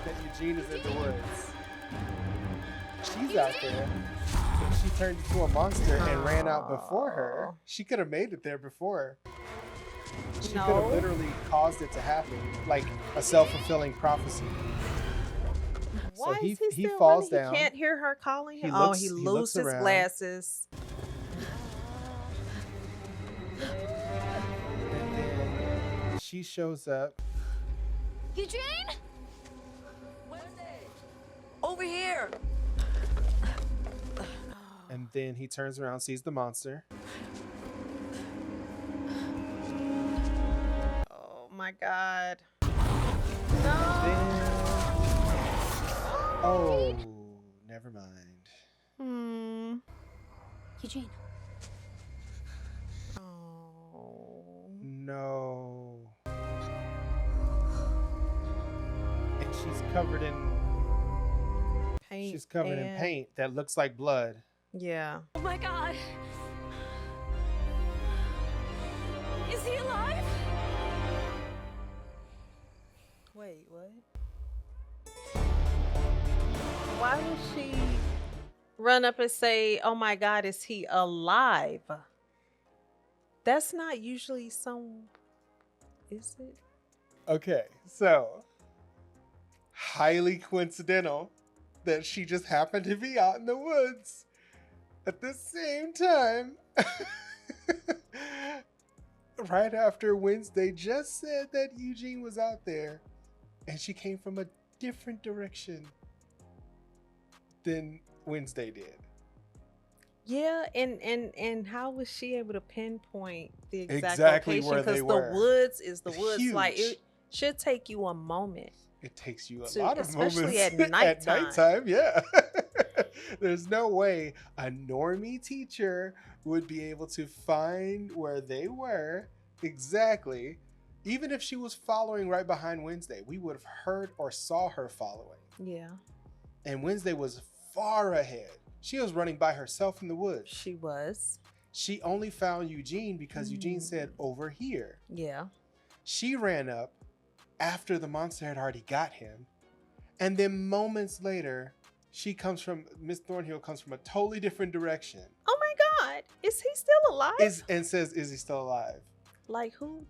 Speaker 2: that Eugene is in the woods. She's out there. But she turned into a monster and ran out before her. She could have made it there before. She could have literally caused it to happen, like a self-fulfilling prophecy.
Speaker 1: Why
Speaker 2: so
Speaker 1: is he still
Speaker 2: falls
Speaker 1: running?
Speaker 2: down.
Speaker 1: He can't hear her calling him.
Speaker 2: He
Speaker 1: He
Speaker 2: looks
Speaker 1: loses his
Speaker 2: around.
Speaker 1: glasses.
Speaker 2: And then she shows up.
Speaker 11: Eugene? Wednesday! Over here!
Speaker 2: And then he turns around, sees the monster.
Speaker 1: Oh my God.
Speaker 2: Oh, never mind.
Speaker 3: Eugene.
Speaker 2: No. And she's covered in
Speaker 1: Paint.
Speaker 2: She's covered in paint that looks like blood.
Speaker 1: Yeah.
Speaker 8: Oh my God. Is he alive?
Speaker 1: Wait, what? Why would she run up and say, "Oh my God, is he alive?" That's not usually is it?
Speaker 2: Okay, so highly coincidental that she just happened to be out in the woods at the same time. Right after Wednesday just said that Eugene was out there, and she came from a different direction than Wednesday did.
Speaker 1: Yeah, and how was she able to pinpoint the exact
Speaker 2: Exactly
Speaker 1: location?
Speaker 2: where they
Speaker 1: Because
Speaker 2: were.
Speaker 1: the woods is the woods.
Speaker 2: Huge.
Speaker 1: Like it should take you a moment.
Speaker 2: It takes you a
Speaker 1: To-
Speaker 2: lot of
Speaker 1: especially
Speaker 2: moments
Speaker 1: at nighttime.
Speaker 2: nighttime, yeah. There's no way a normie teacher would be able to find where they were exactly. Even if she was following right behind Wednesday, we would have heard or saw her following.
Speaker 1: Yeah,
Speaker 2: And Wednesday was far ahead. She was running by herself in the woods.
Speaker 1: she was.
Speaker 2: She only found Eugene because Eugene said, "Over here."
Speaker 1: Yeah.
Speaker 2: She ran up after the monster had already got him. And then moments later, Miss Thornhill comes from a totally different direction.
Speaker 1: Oh my God, is he still alive?
Speaker 2: And says, "Is he still alive?"
Speaker 1: Like who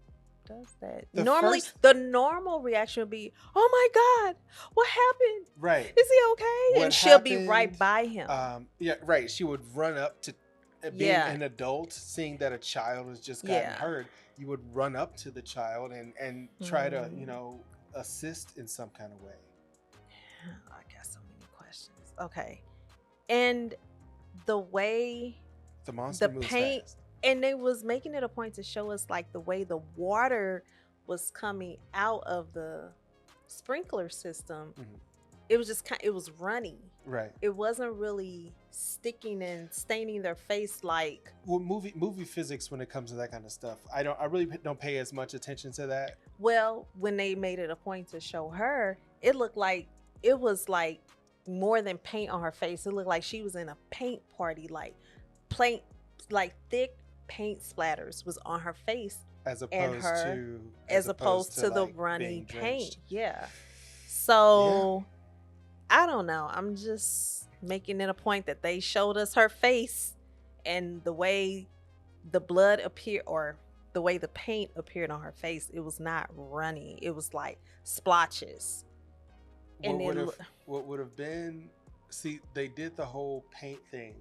Speaker 1: does that?
Speaker 2: The
Speaker 1: Normally,
Speaker 2: first-
Speaker 1: the normal reaction would be, "Oh my God, what happened?
Speaker 2: Right.
Speaker 1: Is he okay?"
Speaker 2: What
Speaker 1: and she'll be
Speaker 2: happened,
Speaker 1: right by him.
Speaker 2: Yeah, right. She would run up to being
Speaker 1: Yeah.
Speaker 2: an adult, seeing that a child has just gotten
Speaker 1: Yeah.
Speaker 2: hurt. You would run up to the child and try to,
Speaker 1: Mm.
Speaker 2: assist in some kind of way.
Speaker 1: I got so many questions. Okay, and the way
Speaker 2: The monster
Speaker 1: the
Speaker 2: moves
Speaker 1: paint,
Speaker 2: fast.
Speaker 1: and they was making it a point to show us like the way the water was coming out of the sprinkler system. It was just it was runny.
Speaker 2: Right.
Speaker 1: It wasn't really sticking and staining their face like.
Speaker 2: Well, movie physics when it comes to that kind of stuff, I really don't pay as much attention to that.
Speaker 1: Well, when they made it a point to show her, it looked like it was like more than paint on her face. It looked like she was in a paint party, like thick paint splatters was on her face,
Speaker 2: As
Speaker 1: and
Speaker 2: opposed to
Speaker 1: the
Speaker 2: like,
Speaker 1: runny
Speaker 2: being
Speaker 1: paint.
Speaker 2: drenched.
Speaker 1: Yeah. So I don't know. I'm just making it a point that they showed us her face and the way the blood appeared, or the way the paint appeared on her face. It was not runny. It was like splotches.
Speaker 2: What would have been? See, they did the whole paint thing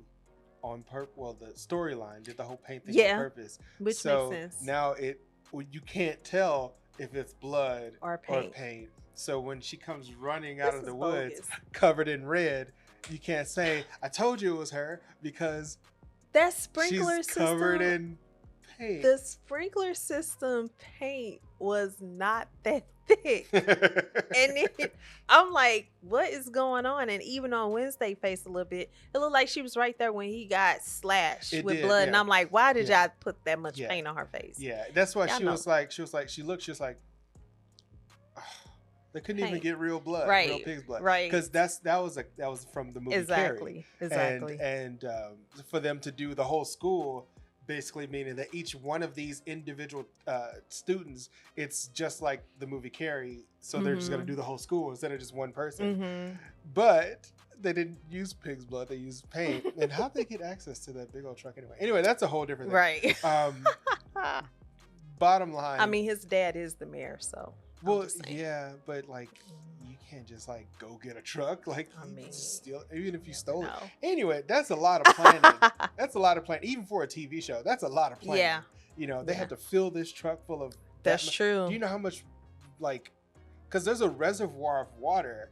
Speaker 2: on purpose. Well, the storyline did the whole paint thing on purpose,
Speaker 1: which
Speaker 2: so
Speaker 1: makes sense.
Speaker 2: now you can't tell if it's blood
Speaker 1: Or paint.
Speaker 2: So when she comes running out
Speaker 1: This
Speaker 2: of the
Speaker 1: is
Speaker 2: woods
Speaker 1: bogus.
Speaker 2: covered in red, you can't say, "I told you it was her," because
Speaker 1: That sprinkler
Speaker 2: she's
Speaker 1: system,
Speaker 2: covered in paint.
Speaker 1: the sprinkler system paint was not that thick. And I'm like, what is going on? And even on Wednesday face a little bit, it looked like she was right there when he got slashed
Speaker 2: It
Speaker 1: with
Speaker 2: did,
Speaker 1: blood. And
Speaker 2: yeah.
Speaker 1: I'm like, why did
Speaker 2: Yeah.
Speaker 1: y'all put that much
Speaker 2: Yeah.
Speaker 1: paint on her face?
Speaker 2: Yeah, that's why
Speaker 1: Y'all
Speaker 2: she
Speaker 1: know.
Speaker 2: was like, she looked just like, they couldn't even
Speaker 1: Paint.
Speaker 2: get real blood, real
Speaker 1: Right,
Speaker 2: pig's blood,
Speaker 1: right.
Speaker 2: Because that was from the movie
Speaker 1: Exactly,
Speaker 2: Carrie.
Speaker 1: exactly.
Speaker 2: And for them to do the whole school basically meaning that each one of these individual students, it's just like the movie Carrie, so they're just going to do the whole school instead of just one person. But they didn't use pig's blood, they used paint. And how'd they get access to that big old truck anyway? Anyway, that's a whole different thing.
Speaker 1: Right.
Speaker 2: Bottom line,
Speaker 1: I mean, his dad is the mayor, so.
Speaker 2: well, yeah, but like you can't just like go get a truck, like
Speaker 1: I mean,
Speaker 2: steal, even if you stole it.
Speaker 1: no.
Speaker 2: Anyway, that's a lot of planning. That's a lot of planning, even for a TV show. That's a lot of planning.
Speaker 1: Yeah.
Speaker 2: You know, they
Speaker 1: Yeah.
Speaker 2: had to fill this truck full of.
Speaker 1: That's true.
Speaker 2: Do you know how much, like, because there's a reservoir of water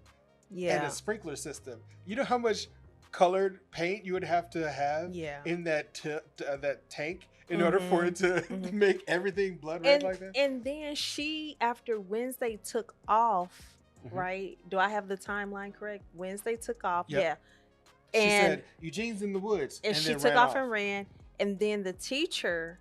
Speaker 2: and
Speaker 1: Yeah.
Speaker 2: a sprinkler system. You know how much colored paint you would have to have
Speaker 1: Yeah.
Speaker 2: in that that tank in order for it to make everything blood red like that?
Speaker 1: And then she, after Wednesday took off, right? Do I have the timeline correct? Wednesday took off.
Speaker 2: Yep.
Speaker 1: Yeah.
Speaker 2: She
Speaker 1: And
Speaker 2: said, Eugene's in the woods.
Speaker 1: and she
Speaker 2: then
Speaker 1: took
Speaker 2: ran
Speaker 1: off and ran. And then the teacher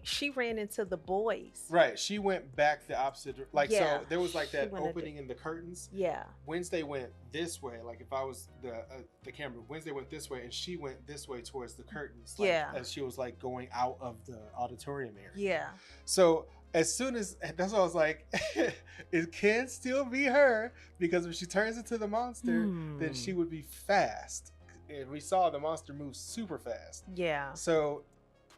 Speaker 1: she ran into the boys.
Speaker 2: Right. She went back the opposite. Like,
Speaker 1: Yeah,
Speaker 2: so there was like
Speaker 1: she
Speaker 2: that
Speaker 1: went a
Speaker 2: opening in the curtains.
Speaker 1: Yeah.
Speaker 2: Wednesday went this way. Like, if I was the camera, Wednesday went this way and she went this way towards the curtains. Like,
Speaker 1: Yeah.
Speaker 2: as she was like going out of the auditorium area.
Speaker 1: Yeah.
Speaker 2: So as soon as, that's what I was like, it can still be her, because if she turns into the monster, then she would be fast. And we saw the monster move super fast.
Speaker 1: Yeah.
Speaker 2: So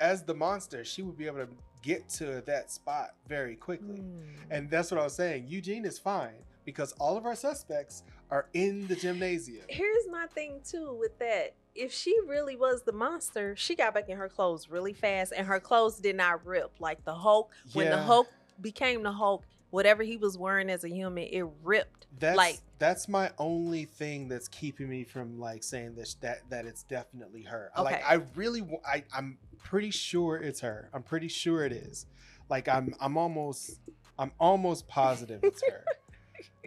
Speaker 2: as the monster, she would be able to get to that spot very quickly. And that's what I was saying. Eugene is fine because all of our suspects are in the gymnasium.
Speaker 1: Here's my thing too with that. If she really was the monster, she got back in her clothes really fast, and her clothes did not rip like the Hulk. When the
Speaker 2: Yeah.
Speaker 1: Hulk became the Hulk, whatever he was wearing as a human, it ripped.
Speaker 2: That's my only thing that's keeping me from like saying this, that it's definitely her. Like,
Speaker 1: Okay.
Speaker 2: I really, I'm pretty sure it's her. I'm pretty sure it is. Like, I'm almost positive it's her.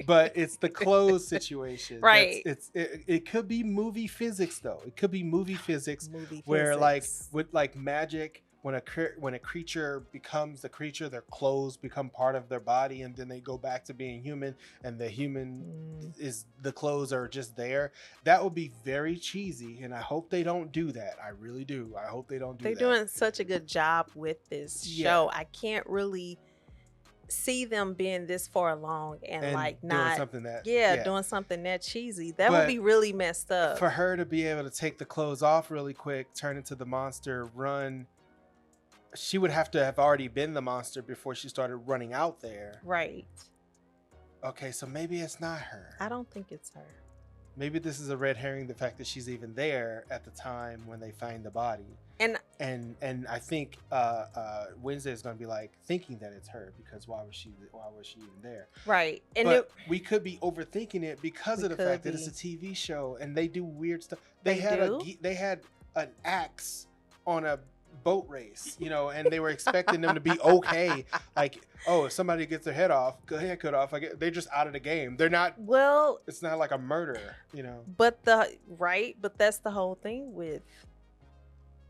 Speaker 2: But it's the clothes situation.
Speaker 1: Right.
Speaker 2: It could be movie physics though. It could be movie physics
Speaker 1: Movie
Speaker 2: where like
Speaker 1: physics.
Speaker 2: with like magic, when a creature becomes the creature, their clothes become part of their body, and then they go back to being human, and the human is, the clothes are just there. That would be very cheesy, and I hope they don't do that. I really do. I hope they don't do
Speaker 1: They're
Speaker 2: that.
Speaker 1: doing such a good job with this
Speaker 2: Yeah.
Speaker 1: show. I can't really see them being this far along and like
Speaker 2: doing
Speaker 1: not
Speaker 2: something that
Speaker 1: doing something that cheesy. That would
Speaker 2: But
Speaker 1: be really messed up.
Speaker 2: for her to be able to take the clothes off really quick, turn into the monster, run. She would have to have already been the monster before she started running out there.
Speaker 1: Right.
Speaker 2: Okay, so maybe it's not her.
Speaker 1: I don't think it's her.
Speaker 2: Maybe this is a red herring, the fact that she's even there at the time when they find the body.
Speaker 1: And
Speaker 2: I think Wednesday is going to be like thinking that it's her, because why was she even there?
Speaker 1: Right. And
Speaker 2: but we could be overthinking it because of the fact that it's a
Speaker 1: be.
Speaker 2: TV show and they do weird stuff.
Speaker 1: They
Speaker 2: had
Speaker 1: do?
Speaker 2: they had an axe on a boat race, you know, and they were expecting them to be okay. Like, oh, if somebody gets their head cut off, they're just out of the game. They're not.
Speaker 1: Well,
Speaker 2: it's not like a murder, you know.
Speaker 1: But but that's the whole thing with,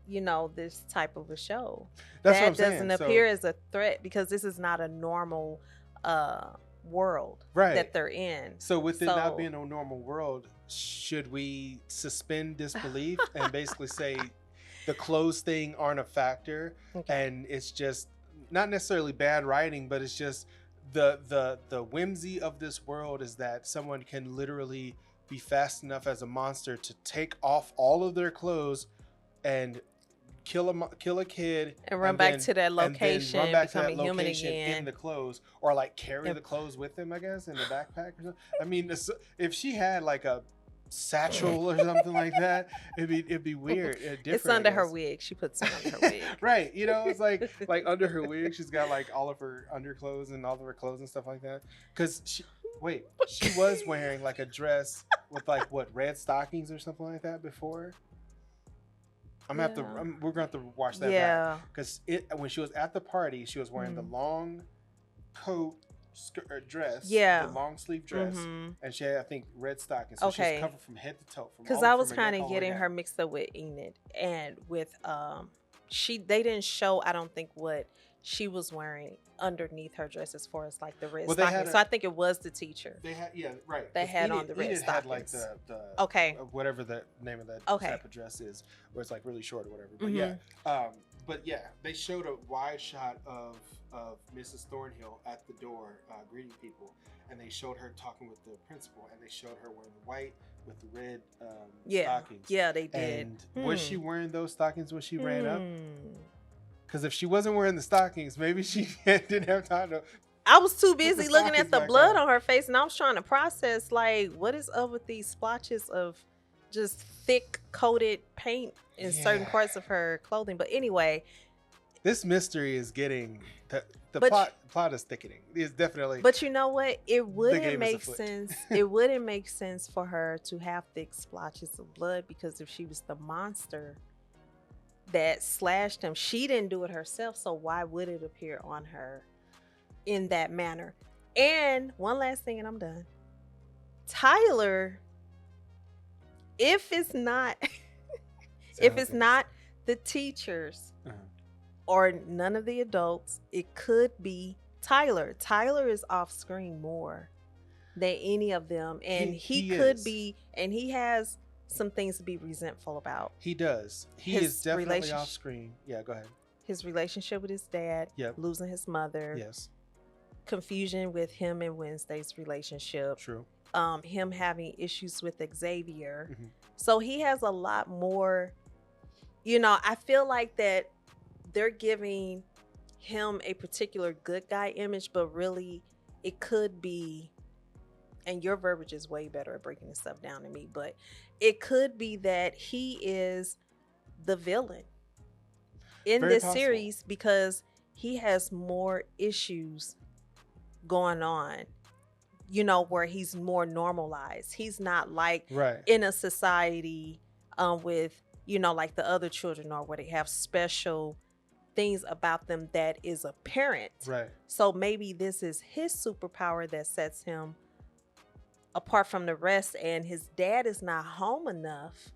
Speaker 1: you know, this type of a show.
Speaker 2: That's what I'm
Speaker 1: doesn't
Speaker 2: saying.
Speaker 1: appear as a threat because this is not a normal world
Speaker 2: Right.
Speaker 1: that they're in.
Speaker 2: So with it not being a normal world, should we suspend disbelief and basically say the clothes thing aren't a factor, and it's just not necessarily bad writing, but it's just the whimsy of this world is that someone can literally be fast enough as a monster to take off all of their clothes and kill a kid
Speaker 1: and run back to that
Speaker 2: and then
Speaker 1: location,
Speaker 2: run back to that
Speaker 1: becoming human
Speaker 2: location
Speaker 1: again.
Speaker 2: in the clothes, or like carry the clothes with him, I guess, in the backpack or something. I mean, if she had like a satchel or something like that, it'd be weird.
Speaker 1: It's under her wig. She puts it under her wig.
Speaker 2: Right, you know, it's like under her wig, she's got like all of her underclothes and all of her clothes and stuff like that. Because she was wearing like a dress with like red stockings or something like that before. We're gonna have to watch that back, because when she was at the party, she was wearing the long coat dress, the long sleeve dress, and she had, I think, red stockings. So she was covered from head to toe.
Speaker 1: Because I was kind of getting her mixed up with Enid and with they didn't show, I don't think, what she was wearing underneath her dress as far as like the red
Speaker 2: Well, they had
Speaker 1: stockings.
Speaker 2: a-
Speaker 1: So I think it was the teacher.
Speaker 2: They had, yeah, right.
Speaker 1: They
Speaker 2: 'Cause
Speaker 1: had
Speaker 2: Enid-
Speaker 1: on the red
Speaker 2: Enid
Speaker 1: stockings.
Speaker 2: had like the
Speaker 1: Okay.
Speaker 2: whatever the name of that
Speaker 1: Okay.
Speaker 2: type of dress is, where it's like really short or whatever. But
Speaker 1: Mhm.
Speaker 2: but yeah, they showed a wide shot of Mrs. Thornhill at the door greeting people, and they showed her talking with the principal, and they showed her wearing the white with the red stockings.
Speaker 1: Yeah, they did.
Speaker 2: And was she wearing those stockings when she ran up?
Speaker 1: Hmm.
Speaker 2: Because if she wasn't wearing the stockings, maybe she didn't have time to.
Speaker 1: I was too
Speaker 2: Put the
Speaker 1: busy looking
Speaker 2: stockings
Speaker 1: at the
Speaker 2: back
Speaker 1: blood
Speaker 2: on.
Speaker 1: on her face, and I was trying to process like what is up with these splotches of just thick coated paint in certain
Speaker 2: Yeah.
Speaker 1: parts of her clothing. But anyway,
Speaker 2: This mystery is getting the
Speaker 1: But-
Speaker 2: plot is thickening. It's definitely.
Speaker 1: but you know what? It
Speaker 2: game
Speaker 1: wouldn't
Speaker 2: is
Speaker 1: make
Speaker 2: afoot.
Speaker 1: sense. It wouldn't make sense for her to have thick splotches of blood, because if she was the monster that slashed him, she didn't do it herself. So why would it appear on her in that manner? And one last thing, and I'm done. Tyler, if it's not the teachers or none of the adults, it could be Tyler. Tyler is off screen more than any of them, and he could
Speaker 2: is.
Speaker 1: be, and he has some things to be resentful about.
Speaker 2: He does. He
Speaker 1: His
Speaker 2: is definitely
Speaker 1: relationship-
Speaker 2: off screen. Yeah, go ahead.
Speaker 1: His relationship with his dad,
Speaker 2: Yep.
Speaker 1: losing his mother,
Speaker 2: Yes.
Speaker 1: confusion with him and Wednesday's relationship,
Speaker 2: True.
Speaker 1: him having issues with Xavier.
Speaker 2: Mhm.
Speaker 1: So he has a lot more, I feel like that they're giving him a particular good guy image, but really it could be, and your verbiage is way better at breaking this stuff down than me, but it could be that he is the villain in
Speaker 2: Very
Speaker 1: this
Speaker 2: possible.
Speaker 1: series because he has more issues going on, where he's more normalized. He's not like
Speaker 2: Right.
Speaker 1: in a society with, like the other children are, where they have special things about them that is apparent.
Speaker 2: Right.
Speaker 1: So maybe this is his superpower that sets him apart from the rest, and his dad is not home enough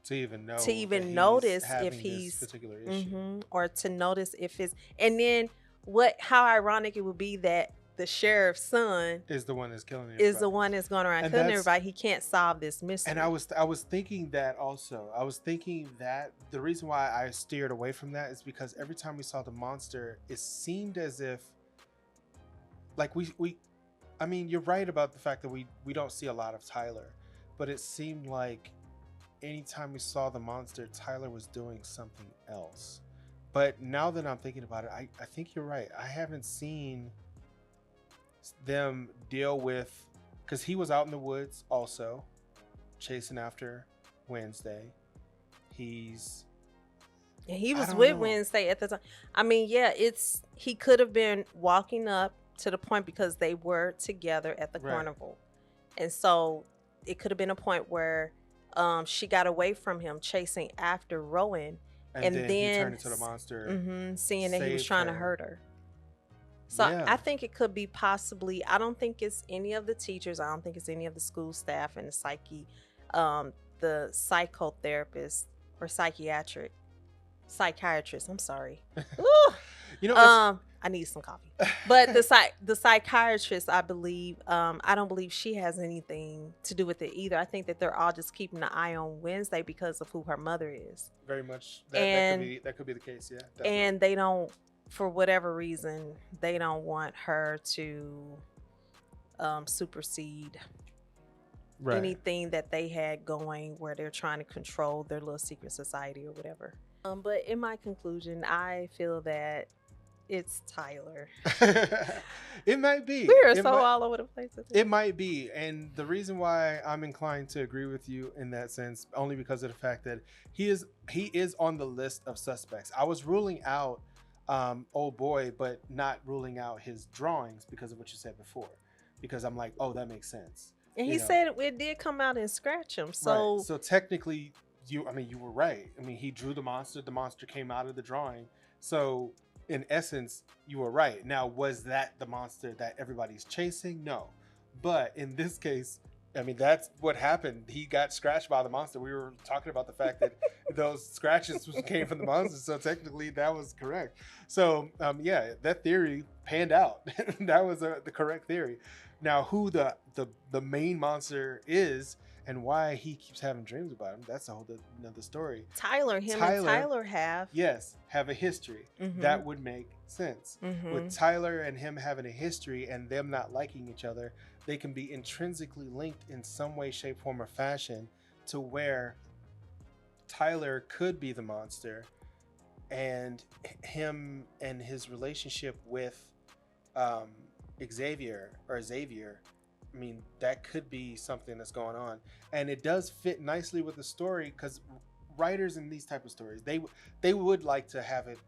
Speaker 2: To even know.
Speaker 1: to even
Speaker 2: that he's
Speaker 1: notice
Speaker 2: having
Speaker 1: if
Speaker 2: this
Speaker 1: he's
Speaker 2: particular issue.
Speaker 1: or to notice if it's, and then how ironic it would be that the sheriff's son
Speaker 2: Is the one that's killing it.
Speaker 1: is the one that's going around
Speaker 2: And
Speaker 1: killing
Speaker 2: that's-
Speaker 1: everybody. He can't solve this mystery.
Speaker 2: And I was thinking that also. I was thinking that the reason why I steered away from that is because every time we saw the monster, it seemed as if, like I mean, you're right about the fact that we don't see a lot of Tyler, but it seemed like anytime we saw the monster, Tyler was doing something else. But now that I'm thinking about it, I think you're right. I haven't seen them deal with, because he was out in the woods also chasing after Wednesday.
Speaker 1: And he
Speaker 2: I
Speaker 1: was
Speaker 2: don't
Speaker 1: with
Speaker 2: know.
Speaker 1: Wednesday at the time. I mean, yeah, he could have been walking up to the point because they were together at the
Speaker 2: Right.
Speaker 1: carnival. And so it could have been a point where she got away from him chasing after Rowan.
Speaker 2: And then he turned into the monster,
Speaker 1: seeing that he was
Speaker 2: saved
Speaker 1: trying to
Speaker 2: her.
Speaker 1: hurt her. So
Speaker 2: Yeah.
Speaker 1: I think it could be possibly, I don't think it's any of the teachers. I don't think it's any of the school staff and the psychotherapist or psychiatrist. I'm sorry. Ooh. I need some coffee. But the psychiatrist, I believe, I don't believe she has anything to do with it either. I think that they're all just keeping an eye on Wednesday because of who her mother is.
Speaker 2: Very much.
Speaker 1: And-
Speaker 2: that could be the case. Yeah. Definitely.
Speaker 1: And they don't, for whatever reason, they don't want her to supersede
Speaker 2: Right.
Speaker 1: anything that they had going, where they're trying to control their little secret society or whatever. But in my conclusion, I feel that it's Tyler.
Speaker 2: It might be.
Speaker 1: We are
Speaker 2: It
Speaker 1: so
Speaker 2: might-
Speaker 1: all over the place.
Speaker 2: It might be. And the reason why I'm inclined to agree with you in that sense, only because of the fact that he is on the list of suspects. I was ruling out old boy, but not ruling out his drawings because of what you said before. Because I'm like, oh, that makes sense.
Speaker 1: And he
Speaker 2: You know?
Speaker 1: said it did come out and scratch him. So,
Speaker 2: Right. So technically, you were right. I mean, he drew the monster. The monster came out of the drawing. So in essence, you were right. Now, was that the monster that everybody's chasing? No. But in this case, I mean, that's what happened. He got scratched by the monster. We were talking about the fact that those scratches came from the monster, so technically that was correct. So, yeah, that theory panned out. That was the correct theory. Now, who the main monster is and why he keeps having dreams about him, that's a whole another story.
Speaker 1: Tyler and Tyler have.
Speaker 2: Yes, have a history. That would make sense. With Tyler and him having a history and them not liking each other, they can be intrinsically linked in some way, shape, form, or fashion to where Tyler could be the monster, and him and his relationship with Xavier, I mean, that could be something that's going on. And it does fit nicely with the story, because writers in these type of stories, they would like to have it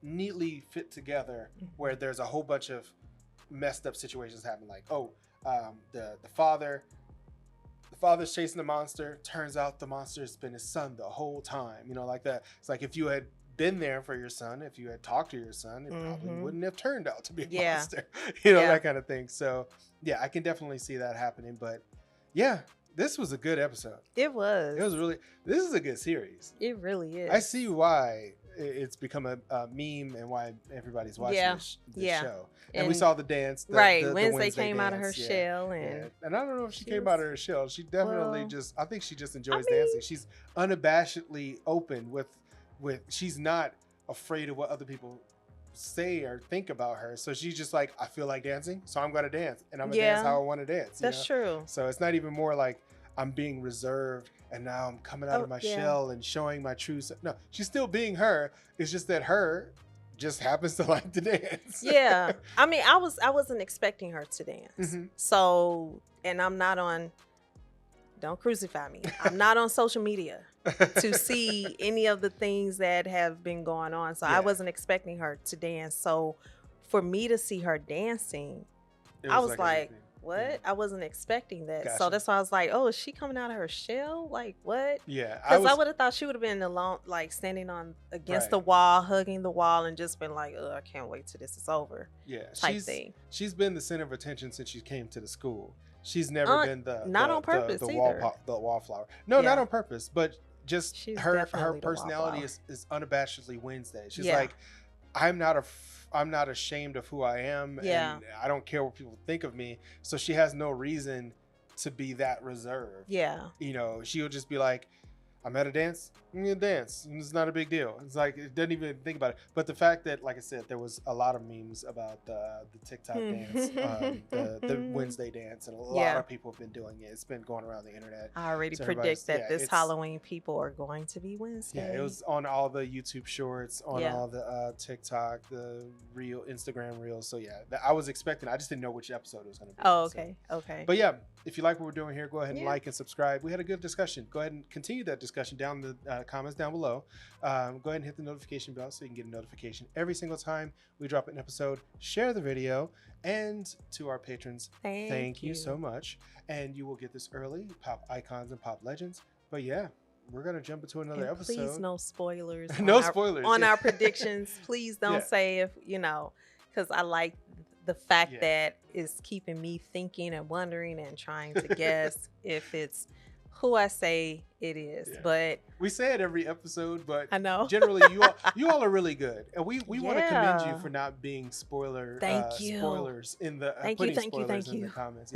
Speaker 2: neatly fit together, where there's a whole bunch of messed up situations happen, like the father's chasing the monster, turns out the monster's been his son the whole time, like that. It's like, if you had been there for your son, if you had talked to your son, it probably wouldn't have turned out to be a monster, that kind of thing. So yeah, I can definitely see that happening. But yeah, this was a good episode.
Speaker 1: It was
Speaker 2: really, this is a good series.
Speaker 1: It really is.
Speaker 2: I see why it's become a meme and why everybody's watching this show. And we saw the dance. The
Speaker 1: Wednesday came out of her shell. And
Speaker 2: I don't know if she came out of her shell. She definitely I think she just enjoys dancing. She's unabashedly open with she's not afraid of what other people say or think about her. So she's just like, I feel like dancing, so I'm going to dance. And I'm going to dance how I want to dance.
Speaker 1: That's true.
Speaker 2: So it's not even more like I'm being reserved and now I'm coming out of my shell and showing my true self. No, she's still being her. It's just that her just happens to like to dance.
Speaker 1: Yeah. I mean, I wasn't expecting her to dance. So, and I'm not on, don't crucify me, I'm not on social media to see any of the things that have been going on. So I wasn't expecting her to dance. So for me to see her dancing, I was like what? I wasn't expecting that.
Speaker 2: Gotcha.
Speaker 1: So that's why I was like, oh, is she coming out of her shell? Like, what?
Speaker 2: Yeah.
Speaker 1: Because I would have thought she would have been alone, like standing on against the wall, hugging the wall, and just been like, oh, I can't wait till this is over.
Speaker 2: Yeah.
Speaker 1: Type thing.
Speaker 2: She's been the center of attention since she came to the school. She's never been
Speaker 1: not on purpose
Speaker 2: the
Speaker 1: either.
Speaker 2: wallflower. No, not on purpose, but just
Speaker 1: She's
Speaker 2: her
Speaker 1: definitely the
Speaker 2: personality
Speaker 1: wallflower.
Speaker 2: is unabashedly Wednesday. She's like, I'm not ashamed of who I am, and I don't care what people think of me. So she has no reason to be that reserved.
Speaker 1: Yeah.
Speaker 2: She'll just be like, I'm at a dance, I'm gonna dance. It's not a big deal. It's like, it doesn't even think about it. But the fact that, like I said, there was a lot of memes about the TikTok dance, the Wednesday dance, and a lot of people have been doing it. It's been going around the internet.
Speaker 1: I already predict that this Halloween people are going to be Wednesday.
Speaker 2: Yeah, it was on all the YouTube shorts, on all the TikTok, the Instagram reels. So yeah, I was expecting. I just didn't know which episode it was going to be.
Speaker 1: Oh, okay, okay.
Speaker 2: But yeah, if you like what we're doing here, go ahead and like and subscribe. We had a good discussion. Go ahead and continue that discussion down in the comments down below. Go ahead and hit the notification bell so you can get a notification every single time we drop an episode. Share the video, and to our patrons, thank you so much. And you will get this early, Pop Icons and Pop Legends. But yeah, we're gonna jump into another episode.
Speaker 1: Please, no spoilers.
Speaker 2: Spoilers
Speaker 1: on our predictions. Please don't say if because I like the fact that it's keeping me thinking and wondering and trying to guess if it's who I say it is. But
Speaker 2: we say it every episode, but
Speaker 1: I know
Speaker 2: generally you all are really good, and we want to commend you for not being spoilers in the spoilers in the comments.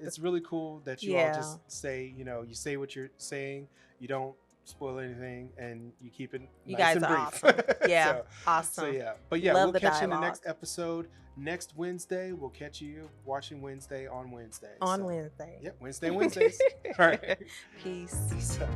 Speaker 2: It's really cool that you all just say, you say what you're saying, you don't spoil anything, and you keep it nice and brief.
Speaker 1: Awesome.
Speaker 2: Awesome. So but we'll catch you in the next episode next Wednesday. We'll catch you watching Wednesday on Wednesday.
Speaker 1: Wednesday.
Speaker 2: Yep, Wednesdays. All right.
Speaker 1: Peace.
Speaker 2: Peace out.